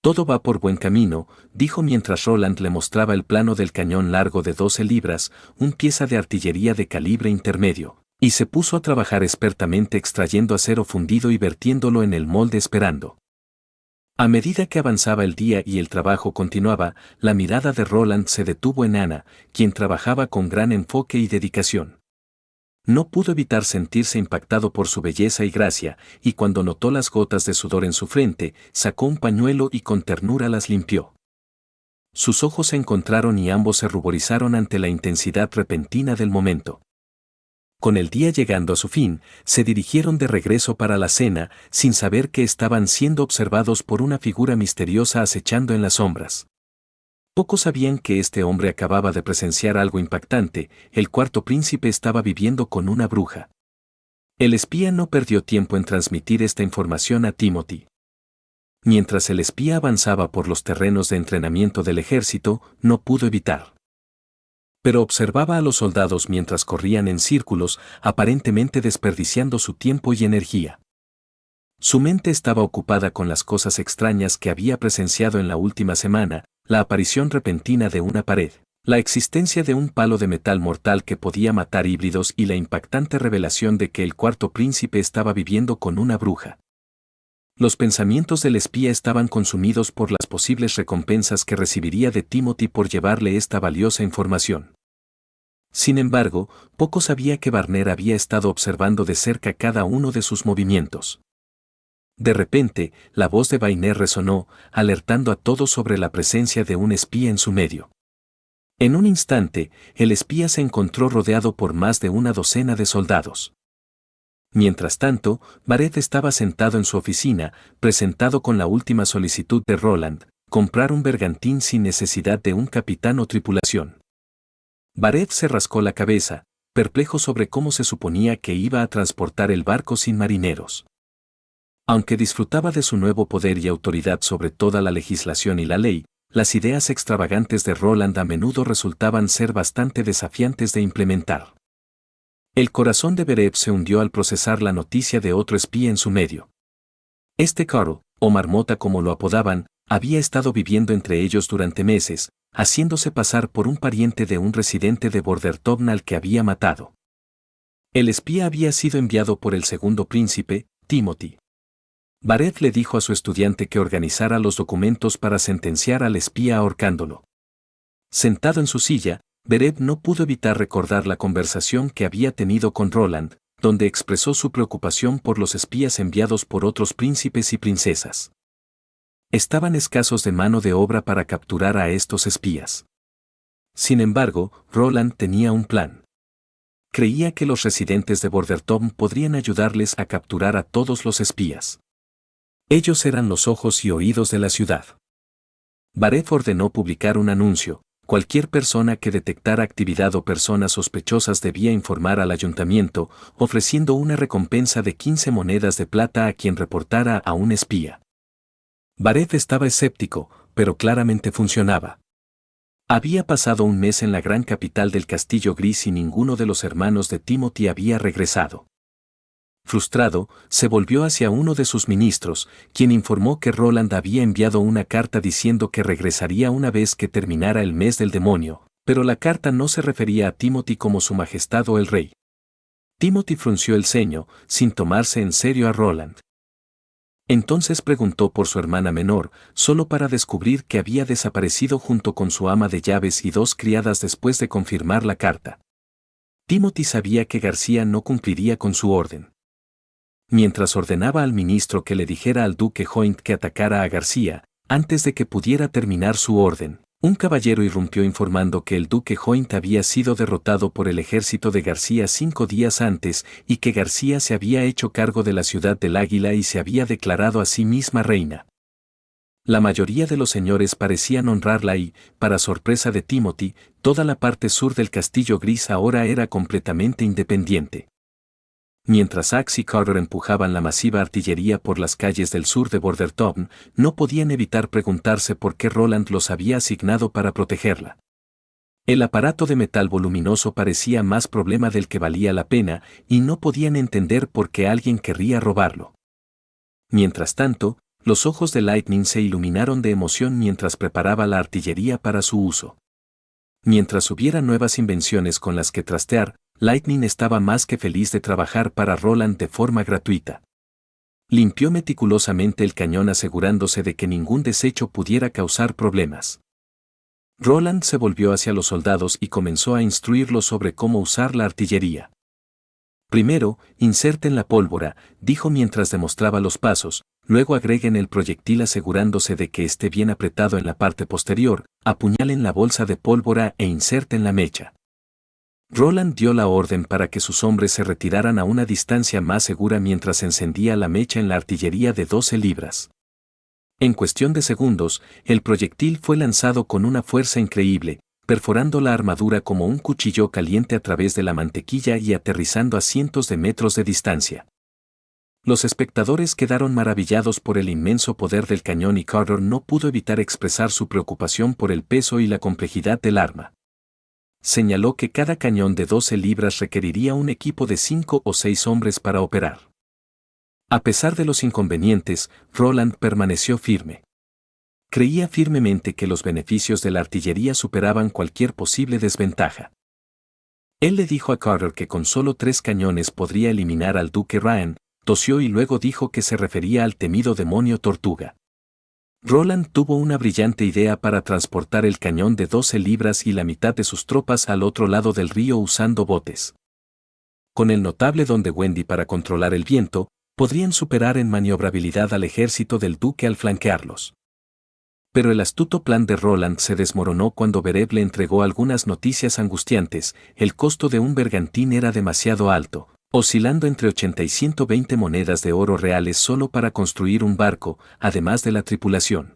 Todo va por buen camino, dijo mientras Roland le mostraba el plano del cañón largo de 12 libras, un pieza de artillería de calibre intermedio, Y se puso a trabajar expertamente extrayendo acero fundido y vertiéndolo en el molde esperando. A medida que avanzaba el día y el trabajo continuaba, la mirada de Roland se detuvo en Anna, quien trabajaba con gran enfoque y dedicación. No pudo evitar sentirse impactado por su belleza y gracia, y cuando notó las gotas de sudor en su frente, sacó un pañuelo y con ternura las limpió. Sus ojos se encontraron y ambos se ruborizaron ante la intensidad repentina del momento. Con el día llegando a su fin, se dirigieron de regreso para la cena, sin saber que estaban siendo observados por una figura misteriosa acechando en las sombras. Pocos sabían que este hombre acababa de presenciar algo impactante: el cuarto príncipe estaba viviendo con una bruja. El espía no perdió tiempo en transmitir esta información a Timothy. Mientras el espía avanzaba por los terrenos de entrenamiento del ejército, no pudo evitar. Pero observaba a los soldados mientras corrían en círculos, aparentemente desperdiciando su tiempo y energía. Su mente estaba ocupada con las cosas extrañas que había presenciado en la última semana: la aparición repentina de una pared, la existencia de un palo de metal mortal que podía matar híbridos y la impactante revelación de que el cuarto príncipe estaba viviendo con una bruja. Los pensamientos del espía estaban consumidos por las posibles recompensas que recibiría de Timothy por llevarle esta valiosa información. Sin embargo, poco sabía que Barner había estado observando de cerca cada uno de sus movimientos. De repente, la voz de Barner resonó, alertando a todos sobre la presencia de un espía en su medio. En un instante, el espía se encontró rodeado por más de una docena de soldados. Mientras tanto, Bareth estaba sentado en su oficina, presentado con la última solicitud de Roland: comprar un bergantín sin necesidad de un capitán o tripulación. Bareth se rascó la cabeza, perplejo sobre cómo se suponía que iba a transportar el barco sin marineros. Aunque disfrutaba de su nuevo poder y autoridad sobre toda la legislación y la ley, las ideas extravagantes de Roland a menudo resultaban ser bastante desafiantes de implementar. El corazón de Bareth se hundió al procesar la noticia de otro espía en su medio. Este Carl, o Marmota como lo apodaban, había estado viviendo entre ellos durante meses, haciéndose pasar por un pariente de un residente de Bordertown al que había matado. El espía había sido enviado por el segundo príncipe, Timothy. Bareth le dijo a su estudiante que organizara los documentos para sentenciar al espía ahorcándolo. Sentado en su silla, Bareth no pudo evitar recordar la conversación que había tenido con Roland, donde expresó su preocupación por los espías enviados por otros príncipes y princesas. Estaban escasos de mano de obra para capturar a estos espías. Sin embargo, Roland tenía un plan. Creía que los residentes de Bordertown podrían ayudarles a capturar a todos los espías. Ellos eran los ojos y oídos de la ciudad. Bareth ordenó publicar un anuncio: cualquier persona que detectara actividad o personas sospechosas debía informar al ayuntamiento, ofreciendo una recompensa de 15 monedas de plata a quien reportara a un espía. Bareth estaba escéptico, pero claramente funcionaba. Había pasado un mes en la gran capital del Castillo Gris y ninguno de los hermanos de Timothy había regresado. Frustrado, se volvió hacia uno de sus ministros, quien informó que Roland había enviado una carta diciendo que regresaría una vez que terminara el mes del demonio, pero la carta no se refería a Timothy como su majestad o el rey. Timothy frunció el ceño, sin tomarse en serio a Roland. Entonces preguntó por su hermana menor, solo para descubrir que había desaparecido junto con su ama de llaves y 2 criadas después de confirmar la carta. Timothy sabía que García no cumpliría con su orden. Mientras ordenaba al ministro que le dijera al duque Hoyt que atacara a García, antes de que pudiera terminar su orden, un caballero irrumpió informando que el duque Hoyt había sido derrotado por el ejército de García 5 días antes y que García se había hecho cargo de la ciudad del Águila y se había declarado a sí misma reina. La mayoría de los señores parecían honrarla y, para sorpresa de Timothy, toda la parte sur del Castillo Gris ahora era completamente independiente. Mientras Axe y Carter empujaban la masiva artillería por las calles del sur de Bordertown, no podían evitar preguntarse por qué Roland los había asignado para protegerla. El aparato de metal voluminoso parecía más problema del que valía la pena, y no podían entender por qué alguien querría robarlo. Mientras tanto, los ojos de Lightning se iluminaron de emoción mientras preparaba la artillería para su uso. Mientras hubiera nuevas invenciones con las que trastear, Lightning estaba más que feliz de trabajar para Roland de forma gratuita. Limpió meticulosamente el cañón asegurándose de que ningún desecho pudiera causar problemas. Roland se volvió hacia los soldados y comenzó a instruirlos sobre cómo usar la artillería. Primero, inserten la pólvora, dijo mientras demostraba los pasos, luego agreguen el proyectil asegurándose de que esté bien apretado en la parte posterior, apuñalen la bolsa de pólvora e inserten la mecha. Roland dio la orden para que sus hombres se retiraran a una distancia más segura mientras encendía la mecha en la artillería de 12 libras. En cuestión de segundos, el proyectil fue lanzado con una fuerza increíble, perforando la armadura como un cuchillo caliente a través de la mantequilla y aterrizando a cientos de metros de distancia. Los espectadores quedaron maravillados por el inmenso poder del cañón y Carter no pudo evitar expresar su preocupación por el peso y la complejidad del arma. Señaló que cada cañón de 12 libras requeriría un equipo de 5 o 6 hombres para operar. A pesar de los inconvenientes, Roland permaneció firme. Creía firmemente que los beneficios de la artillería superaban cualquier posible desventaja. Él le dijo a Carter que con solo 3 cañones podría eliminar al Duque Ryan, tosió y luego dijo que se refería al temido demonio tortuga. Roland tuvo una brillante idea para transportar el cañón de 12 libras y la mitad de sus tropas al otro lado del río usando botes. Con el notable don de Wendy para controlar el viento, podrían superar en maniobrabilidad al ejército del duque al flanquearlos. Pero el astuto plan de Roland se desmoronó cuando Berev le entregó algunas noticias angustiantes. El costo de un bergantín era demasiado alto, oscilando entre 80 y 120 monedas de oro reales solo para construir un barco, además de la tripulación.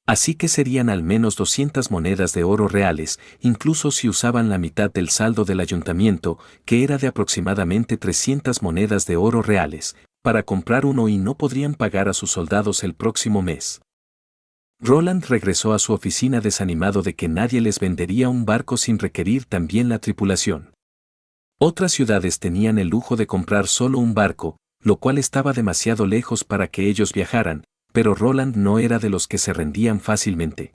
Así que serían al menos 200 monedas de oro reales, incluso si usaban la mitad del saldo del ayuntamiento, que era de aproximadamente 300 monedas de oro reales, para comprar uno y no podrían pagar a sus soldados el próximo mes. Roland regresó a su oficina desanimado de que nadie les vendería un barco sin requerir también la tripulación. Otras ciudades tenían el lujo de comprar solo un barco, lo cual estaba demasiado lejos para que ellos viajaran, pero Roland no era de los que se rendían fácilmente.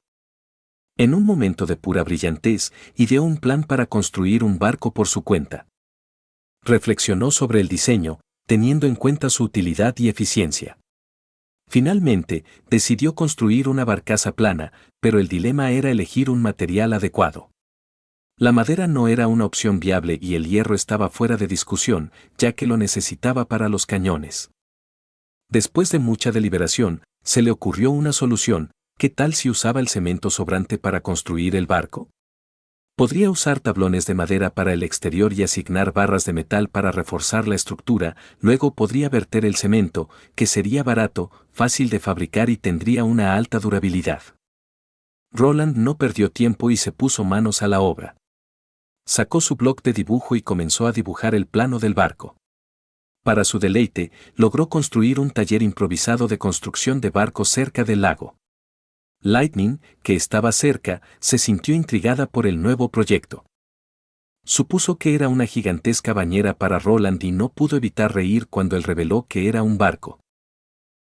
En un momento de pura brillantez, ideó un plan para construir un barco por su cuenta. Reflexionó sobre el diseño, teniendo en cuenta su utilidad y eficiencia. Finalmente, decidió construir una barcaza plana, pero el dilema era elegir un material adecuado. La madera no era una opción viable y el hierro estaba fuera de discusión, ya que lo necesitaba para los cañones. Después de mucha deliberación, se le ocurrió una solución. ¿Qué tal si usaba el cemento sobrante para construir el barco? Podría usar tablones de madera para el exterior y asignar barras de metal para reforzar la estructura, luego podría verter el cemento, que sería barato, fácil de fabricar y tendría una alta durabilidad. Roland no perdió tiempo y se puso manos a la obra. Sacó su bloc de dibujo y comenzó a dibujar el plano del barco. Para su deleite, logró construir un taller improvisado de construcción de barcos cerca del lago. Lightning, que estaba cerca, se sintió intrigada por el nuevo proyecto. Supuso que era una gigantesca bañera para Roland y no pudo evitar reír cuando él reveló que era un barco.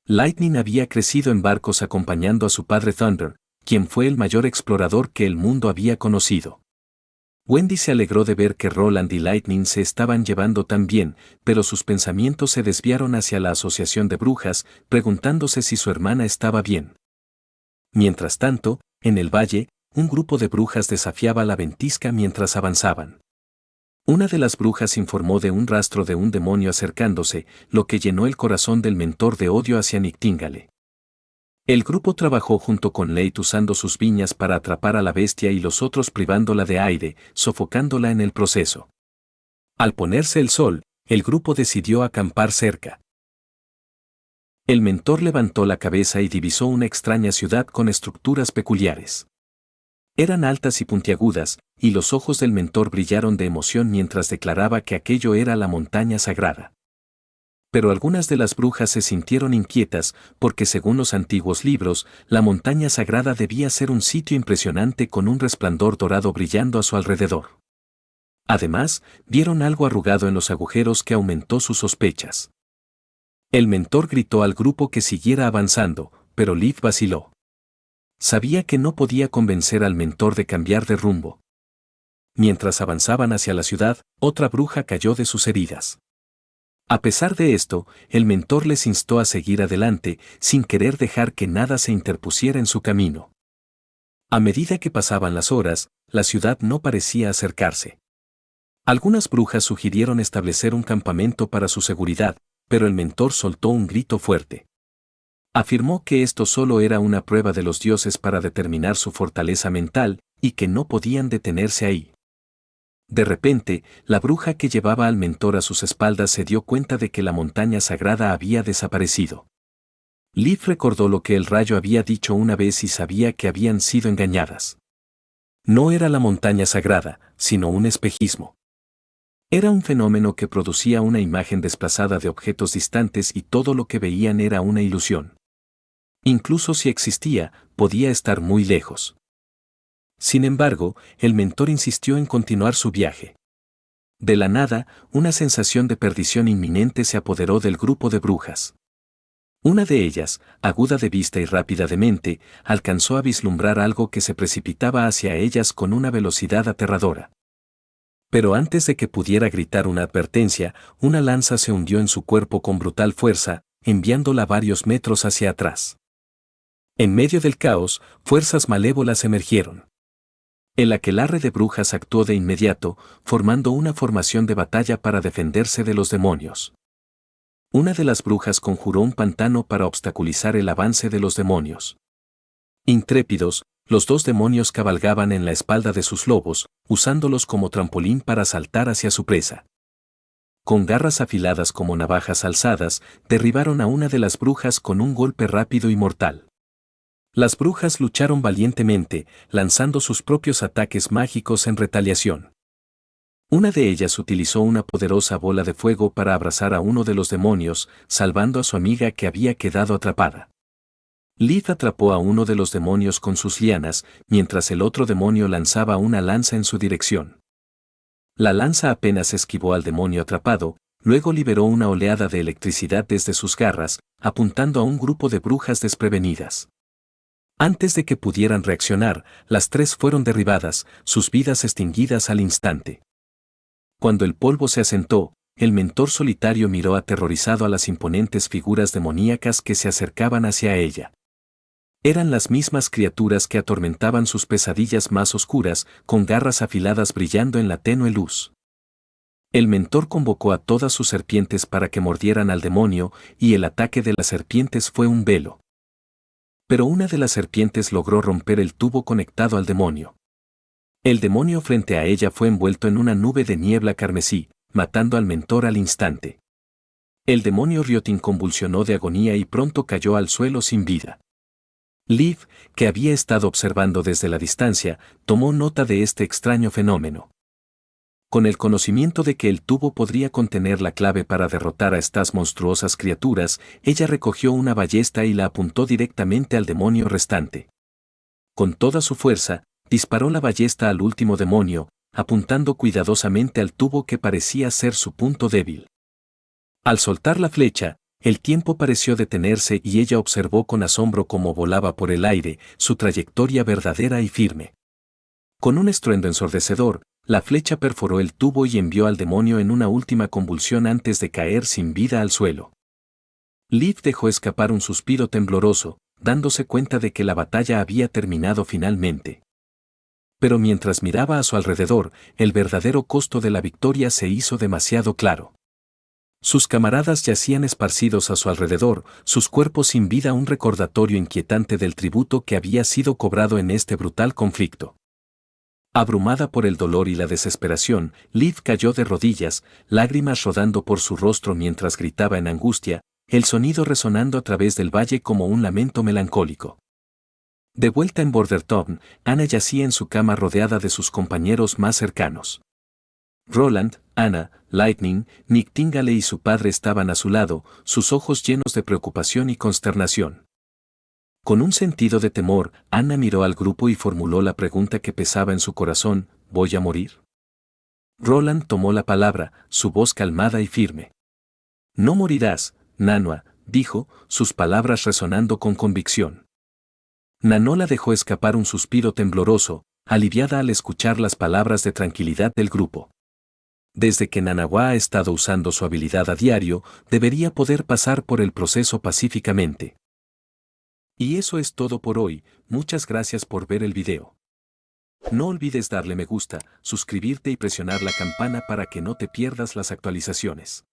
Lightning había crecido en barcos acompañando a su padre Thunder, quien fue el mayor explorador que el mundo había conocido. Wendy se alegró de ver que Roland y Lightning se estaban llevando tan bien, pero sus pensamientos se desviaron hacia la asociación de brujas, preguntándose si su hermana estaba bien. Mientras tanto, en el valle, un grupo de brujas desafiaba la ventisca mientras avanzaban. Una de las brujas informó de un rastro de un demonio acercándose, lo que llenó el corazón del mentor de odio hacia Nictíngale. El grupo trabajó junto con Leith usando sus viñas para atrapar a la bestia y los otros privándola de aire, sofocándola en el proceso. Al ponerse el sol, el grupo decidió acampar cerca. El mentor levantó la cabeza y divisó una extraña ciudad con estructuras peculiares. Eran altas y puntiagudas, y los ojos del mentor brillaron de emoción mientras declaraba que aquello era la montaña sagrada. Pero algunas de las brujas se sintieron inquietas, porque según los antiguos libros, la montaña sagrada debía ser un sitio impresionante con un resplandor dorado brillando a su alrededor. Además, vieron algo arrugado en los agujeros que aumentó sus sospechas. El mentor gritó al grupo que siguiera avanzando, pero Liv vaciló. Sabía que no podía convencer al mentor de cambiar de rumbo. Mientras avanzaban hacia la ciudad, otra bruja cayó de sus heridas. A pesar de esto, el mentor les instó a seguir adelante, sin querer dejar que nada se interpusiera en su camino. A medida que pasaban las horas, la ciudad no parecía acercarse. Algunas brujas sugirieron establecer un campamento para su seguridad, pero el mentor soltó un grito fuerte. Afirmó que esto solo era una prueba de los dioses para determinar su fortaleza mental, y que no podían detenerse ahí. De repente, la bruja que llevaba al mentor a sus espaldas se dio cuenta de que la montaña sagrada había desaparecido. Liv recordó lo que el rayo había dicho una vez y sabía que habían sido engañadas. No era la montaña sagrada, sino un espejismo. Era un fenómeno que producía una imagen desplazada de objetos distantes y todo lo que veían era una ilusión. Incluso si existía, podía estar muy lejos. Sin embargo, el mentor insistió en continuar su viaje. De la nada, una sensación de perdición inminente se apoderó del grupo de brujas. Una de ellas, aguda de vista y rápida de mente, alcanzó a vislumbrar algo que se precipitaba hacia ellas con una velocidad aterradora. Pero antes de que pudiera gritar una advertencia, una lanza se hundió en su cuerpo con brutal fuerza, enviándola varios metros hacia atrás. En medio del caos, fuerzas malévolas emergieron. El aquelarre de brujas actuó de inmediato, formando una formación de batalla para defenderse de los demonios. Una de las brujas conjuró un pantano para obstaculizar el avance de los demonios. Intrépidos, los dos demonios cabalgaban en la espalda de sus lobos, usándolos como trampolín para saltar hacia su presa. Con garras afiladas como navajas alzadas, derribaron a una de las brujas con un golpe rápido y mortal. Las brujas lucharon valientemente, lanzando sus propios ataques mágicos en retaliación. Una de ellas utilizó una poderosa bola de fuego para abrazar a uno de los demonios, salvando a su amiga que había quedado atrapada. Liv atrapó a uno de los demonios con sus lianas, mientras el otro demonio lanzaba una lanza en su dirección. La lanza apenas esquivó al demonio atrapado, luego liberó una oleada de electricidad desde sus garras, apuntando a un grupo de brujas desprevenidas. Antes de que pudieran reaccionar, las tres fueron derribadas, sus vidas extinguidas al instante. Cuando el polvo se asentó, el mentor solitario miró aterrorizado a las imponentes figuras demoníacas que se acercaban hacia ella. Eran las mismas criaturas que atormentaban sus pesadillas más oscuras, con garras afiladas brillando en la tenue luz. El mentor convocó a todas sus serpientes para que mordieran al demonio, y el ataque de las serpientes fue un velo. Pero una de las serpientes logró romper el tubo conectado al demonio. El demonio frente a ella fue envuelto en una nube de niebla carmesí, matando al mentor al instante. El demonio Riotin convulsionó de agonía y pronto cayó al suelo sin vida. Liv, que había estado observando desde la distancia, tomó nota de este extraño fenómeno. Con el conocimiento de que el tubo podría contener la clave para derrotar a estas monstruosas criaturas, ella recogió una ballesta y la apuntó directamente al demonio restante. Con toda su fuerza, disparó la ballesta al último demonio, apuntando cuidadosamente al tubo que parecía ser su punto débil. Al soltar la flecha, el tiempo pareció detenerse y ella observó con asombro cómo volaba por el aire, su trayectoria verdadera y firme. Con un estruendo ensordecedor, la flecha perforó el tubo y envió al demonio en una última convulsión antes de caer sin vida al suelo. Liv dejó escapar un suspiro tembloroso, dándose cuenta de que la batalla había terminado finalmente. Pero mientras miraba a su alrededor, el verdadero costo de la victoria se hizo demasiado claro. Sus camaradas yacían esparcidos a su alrededor, sus cuerpos sin vida, un recordatorio inquietante del tributo que había sido cobrado en este brutal conflicto. Abrumada por el dolor y la desesperación, Liv cayó de rodillas, lágrimas rodando por su rostro mientras gritaba en angustia, el sonido resonando a través del valle como un lamento melancólico. De vuelta en Bordertown, Anna yacía en su cama rodeada de sus compañeros más cercanos. Roland, Anna, Lightning, Nightingale y su padre estaban a su lado, sus ojos llenos de preocupación y consternación. Con un sentido de temor, Anna miró al grupo y formuló la pregunta que pesaba en su corazón: ¿voy a morir? Roland tomó la palabra, su voz calmada y firme. No morirás, Nanoa, dijo, sus palabras resonando con convicción. Nanoa dejó escapar un suspiro tembloroso, aliviada al escuchar las palabras de tranquilidad del grupo. Desde que Nanawa ha estado usando su habilidad a diario, debería poder pasar por el proceso pacíficamente. Y eso es todo por hoy, muchas gracias por ver el video. No olvides darle me gusta, suscribirte y presionar la campana para que no te pierdas las actualizaciones.